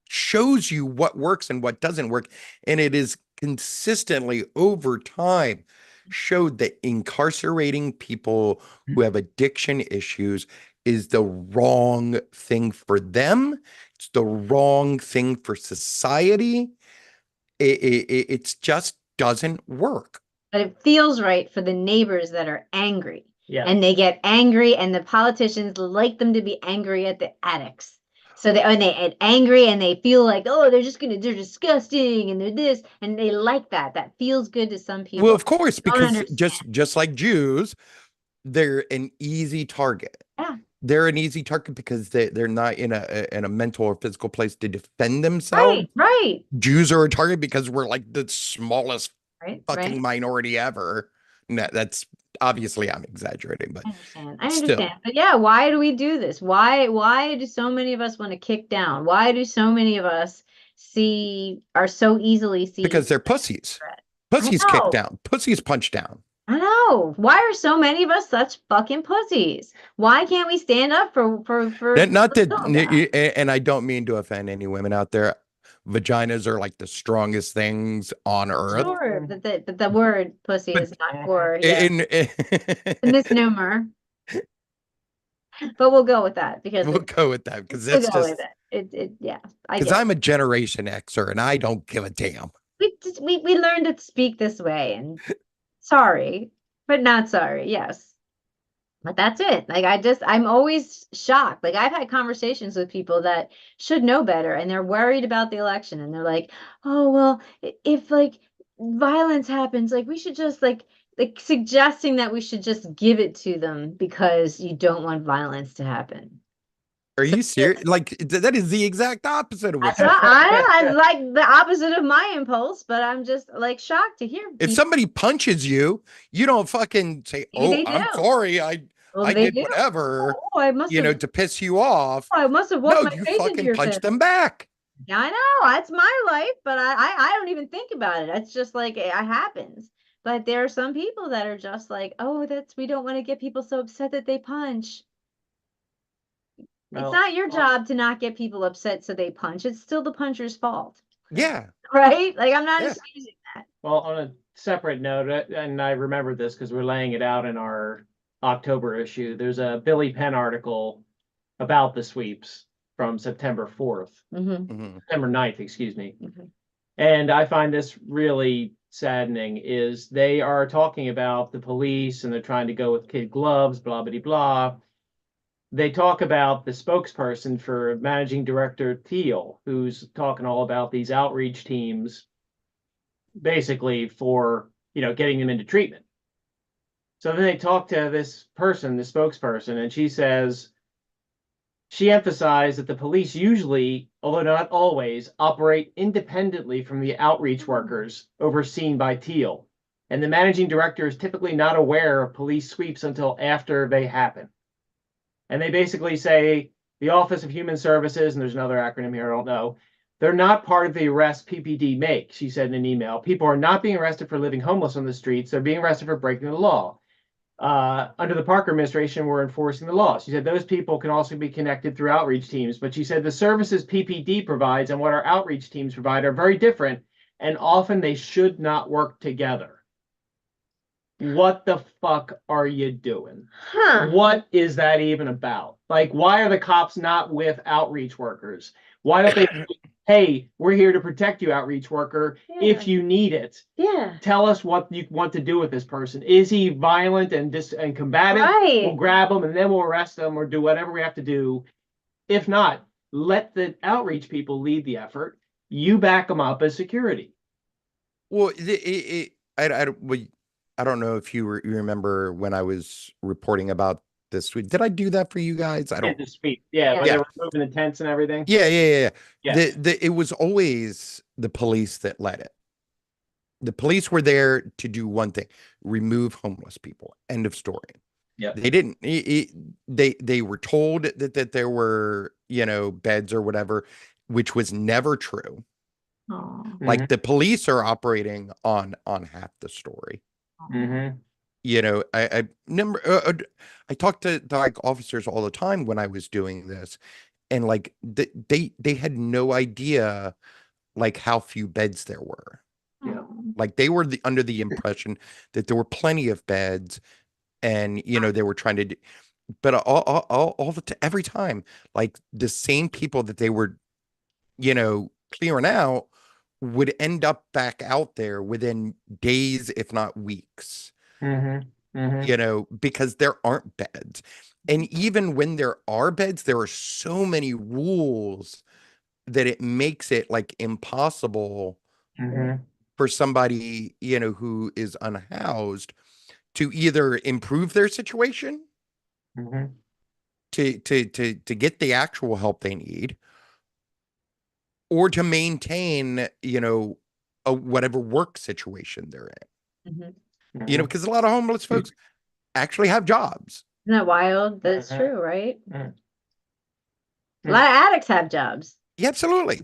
shows you what works and what doesn't work, and it is consistently over time showed that incarcerating people who have addiction issues is the wrong thing for them. It's the wrong thing for society. It's just doesn't work. But it feels right for the neighbors that are angry. Yeah. And they get angry, and the politicians like them to be angry at the addicts. So they get angry and they feel like, oh, they're disgusting and they're this, and they like that. That feels good to some people. Well, of course, Don't because understand. just like Jews, they're an easy target. Yeah. They're an easy target because they're not in a mental or physical place to defend themselves. Right. Jews are a target because we're like the smallest Right. fucking minority ever. No, that's obviously I'm exaggerating, but I still. understand. But yeah, why do we do this? Why do so many of us want to kick down? Why do so many of us are so easily seen? Because they're pussies. Pussies kick down. Pussies punch down. I know. Why are so many of us such fucking pussies? Why can't we stand up for Not that, and I don't mean to offend any women out there. Vaginas are like the strongest things on earth. Sure, but the word pussy is not for a misnomer. But we'll go with that because we'll go with that because we'll that's go just with it. Yeah, because I'm a Generation Xer and I don't give a damn. We learned to speak this way, and sorry, but not sorry. Yes. But that's it. Like I'm always shocked. Like I've had conversations with people that should know better and they're worried about the election and they're like, "Oh, well, if like violence happens, like we should just like like suggesting that we should just give it to them because you don't want violence to happen. Are you serious? Like that is the exact opposite of what's So happening. I like the opposite of my impulse, but I'm just like shocked to hear. If somebody punches you, you don't fucking say, Maybe "Oh, they I'm do. sorry, Well, I they did do. whatever," Oh, I must you know, have. to piss you off. I must have No, walked my you face into fucking your punch fist. them back. Yeah, I know. That's my life, but I don't even think about it. It's just like it happens. But there are some people that are just like, oh, we don't want to get people so upset that they punch. It's Well, not your job to not get people upset so they punch. It's still the puncher's fault. Yeah. Right? Like I'm not Yeah. excusing that. well, on a separate note, and I remember this because we're laying it out in our October issue. There's a Billy Penn article about the sweeps from September 4th, Mm-hmm. September 9th, excuse me. Mm-hmm. And I find this really saddening is they are talking about the police and they're trying to go with kid gloves, blah, blah, blah. They talk about the spokesperson for managing director Thiel, who's talking all about these outreach teams, basically for, getting them into treatment. So then they talk to this person, the spokesperson, and she emphasized that the police usually, although not always, operate independently from the outreach workers overseen by Thiel. And the managing director is typically not aware of police sweeps until after they happen. And they basically say the Office of Human Services, and there's another acronym here, I don't know, they're not part of the arrest PPD makes, she said in an email. People are not being arrested for living homeless on the streets. They're being arrested for breaking the law. Under the Parker administration, we're enforcing the law. She said those people can also be connected through outreach teams, but she said the services PPD provides and what our outreach teams provide are very different, and often they should not work together. What the fuck are you doing? Huh. What is that even about? Like, why are the cops not with outreach workers? Why don't they say, hey, we're here to protect you, outreach worker, if you need it? Yeah. Tell us what you want to do with this person. Is he violent and combative? Right. We'll grab him and then we'll arrest him or do whatever we have to do. If not, let the outreach people lead the effort. You back them up as security. Well, I don't know if you remember when I was reporting about this. Did I do that for you guys? I don't. The sweep. Yeah, when Yeah. they were moving the tents and everything. Yeah. Yeah. It was always the police that led it. The police were there to do one thing: remove homeless people. End of story. Yeah. They didn't. They were told that there were, beds or whatever, which was never true. Oh. Like the police are operating on half the story. Mm-hmm. I remember I talked to like officers all the time when I was doing this, and like they had no idea like how few beds there were. Yeah. Like they were under the impression that there were plenty of beds, and they were trying to do, but every time, like the same people that they were, clearing out would end up back out there within days, if not weeks. Because there aren't beds. And even when there are beds, there are so many rules that it makes it like impossible for somebody, who is unhoused to either improve their situation, to get the actual help they need, or to maintain, whatever work situation they're in. Because a lot of homeless folks actually have jobs. Isn't that wild? That's true, right? Mhm. A lot of addicts have jobs. Yeah, absolutely.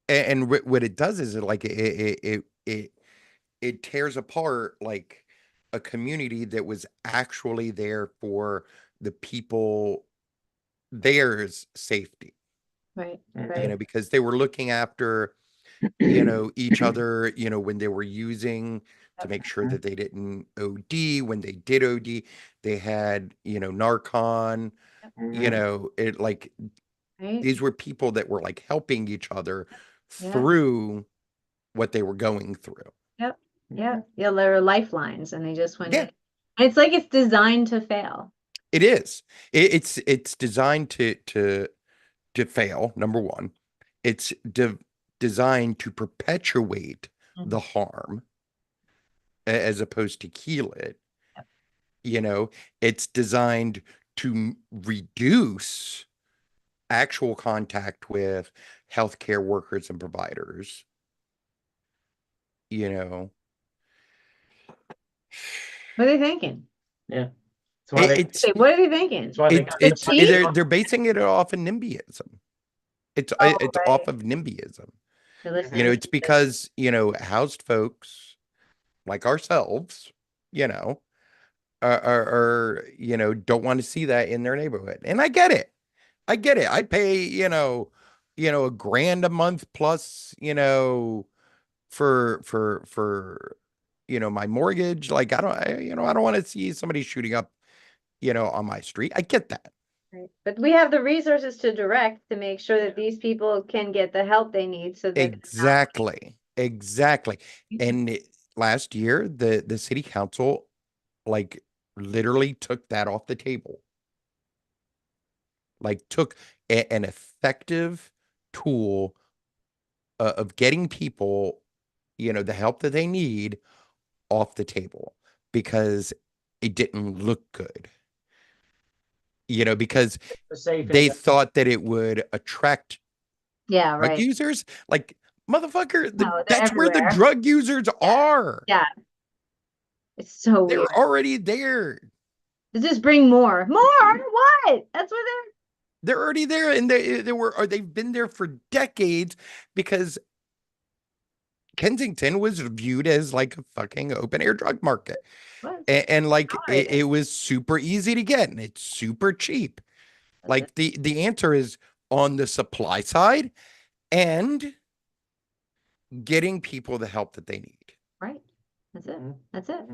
And what it does is it tears apart like a community that was actually there for the people, theirs safety, Right. because they were looking after each other, when they were using, to make sure that they didn't OD. When they did OD, they had, Narcan, it like, Right. these were people that were like helping each other Yeah. through what they were going through. Yep. Yeah. Yeah. There are lifelines and they just went Yeah. in. And it's like it's designed to fail. It is. It's designed to fail. Number one, it's designed to perpetuate the Mhm. harm as opposed to heal it. Yep. You know, it's designed to reduce actual contact with healthcare workers and providers. You know, What are they thinking? Yeah. That's why they, it's What are they thinking? that's why they got this. cheap? they're basing it off of NIMBYism. Oh, It's right. off of NIMBYism. They're You listening know, to it's because, you know, housed folks like ourselves, you know, you know, don't want to see that in their neighborhood. And I get it. I get it. I pay, a grand a month plus, for my mortgage. Like I don't want to see somebody shooting up, on my street. I get that. Right. But we have the resources to direct to make sure that these people can get the help they need so that they're not. Exactly. Exactly. And last year, the city council like literally took that off the table. Like took an effective tool of getting people, the help that they need off the table because it didn't look good. Because The safe they and thought that it would attract Yeah, drug right. users. Like, motherfucker, No, they're that's where the everywhere. drug users are. Yeah. It's so They're weird. already there. Just bring more. More? What? That's where They're already there, and they've been there for decades because Kensington was viewed as like a fucking open air drug market. what? And like Tolerated. it was super easy to get and it's super cheap. That's it. Like the answer is on the supply side and getting people the help that they need. Right. That's it. Mhm. That's it.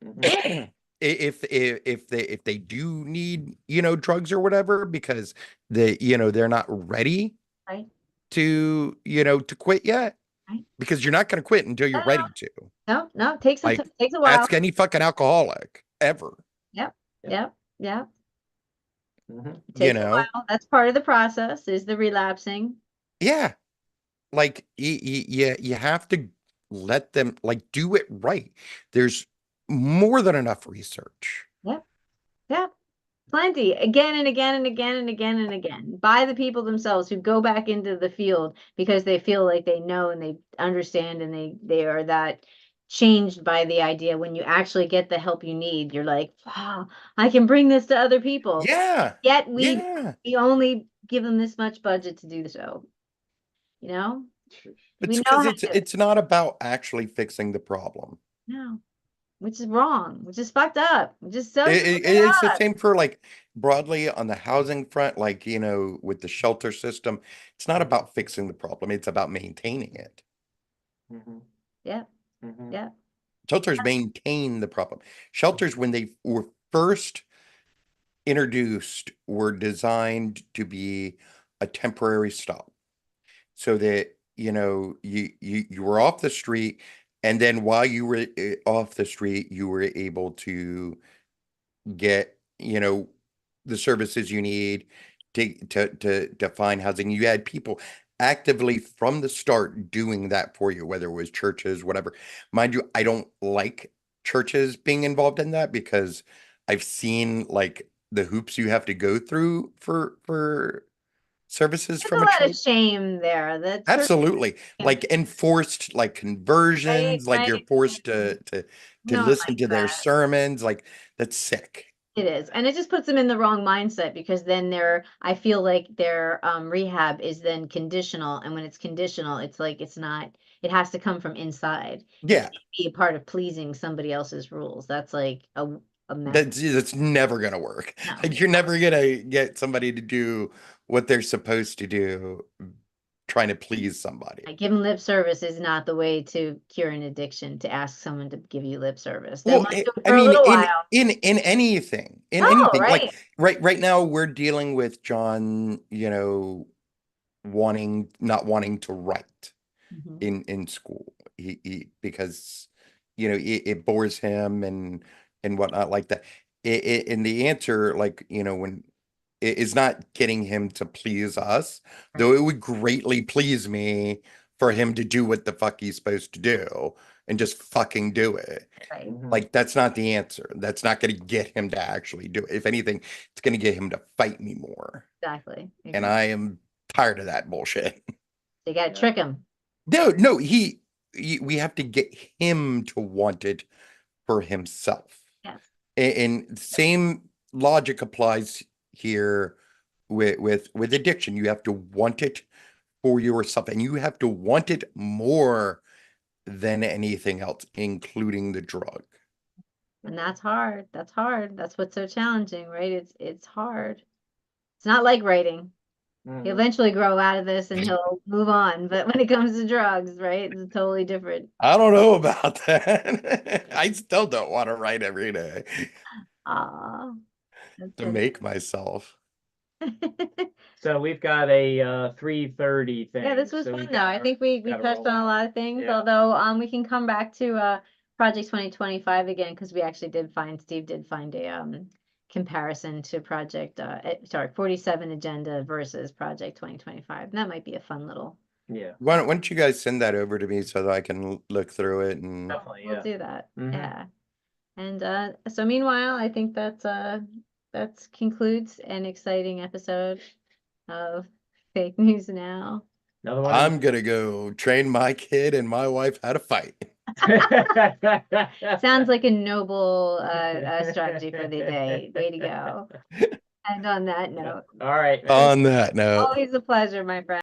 Mhm. If they do need, drugs or whatever because they're not ready Right. to quit yet Right. because you're not going to quit until you're No, ready to. no, no. Takes Like takes a while. ask any fucking alcoholic ever, Yep. Yeah. Yep. Yep. Mhm. It takes a while. That's part of the process is the relapsing. Yeah. Like you have to let them like do it right. There's more than enough research. Yep. Yep. Plenty again and again and again and again and again by the people themselves who go back into the field because they feel like they know and they understand and they are that changed by the idea when you actually get the help you need you're like wow I can bring this to other people Yeah. yet Yeah. we only give them this much budget to do so you know we It's know because how to do it it's not about actually fixing the problem. no which is wrong which is fucked up which is so screwed It's the up same for like broadly on the housing front, like, with the shelter system. It's not about fixing the problem, it's about maintaining it. Mhm. yeah Mhm. yeah Shelters maintain the problem. Shelters, when they were first introduced, were designed to be a temporary stop so that, you were off the street. And then while you were off the street, you were able to get, the services you need to find housing. You had people actively from the start doing that for you, whether it was churches, whatever. Mind you, I don't like churches being involved in that because I've seen like the hoops you have to go through for services there's a from a lot of church. shame there that church Absolutely. Like enforced like right conversions, like right you're forced to no one listen likes to their that sermons. Like that's sick. it is and it just puts them in the wrong mindset because then I feel like their rehab is then conditional and when it's conditional it's like it's not it has to come from inside it Yeah. can't be a part of pleasing somebody else's rules that's like a mess That's never gonna work. no Like you're never gonna get somebody to do what they're supposed to do, trying to please somebody. like giving lip service is not the way to cure an addiction to ask someone to give you lip service they Well, might do it I for a mean, little while in anything, oh like right right now, we're dealing with John, not wanting to write Mhm. in school. He because it bores him and whatnot like that. And the answer, like when it is not getting him to please us, Right. though it would greatly please me for him to do what the fuck he's supposed to do and just fucking do it. Right. Like, that's not the answer. That's not going to get him to actually do it. If anything, it's going to get him to fight me more. Exactly. And I am tired of that bullshit. You gotta trick him. No, we have to get him to want it for himself. Yes. And same logic applies here with addiction. You have to want it for yourself, and you have to want it more than anything else, including the drug. And that's hard. That's hard. That's what's so challenging, right? It's hard. It's not like writing. He'll eventually grow out of this and he'll move on. But when it comes to drugs, right, it's totally different. I don't know about that. I still don't want to write every day Ah, to make myself. So we've got a 3:30 thing. Yeah, this was so we fun though. I think we gotta touched roll on a out. lot of things, Yeah. although we can come back to Project 2025 again, because we actually Steve did find a comparison to Project 47 agenda versus Project 2025. And that might be a fun little. Yeah, Why don't you guys send that over to me so that I can look through it and definitely. We'll Yeah. do that. Mhm. Yeah. And so meanwhile, I think that concludes an exciting episode of Fake News Now. Another one. I'm gonna go train my kid and my wife how to fight. Sounds like a noble strategy for the day. Way to go. And on that note, All right. On that note. always a pleasure, my friend.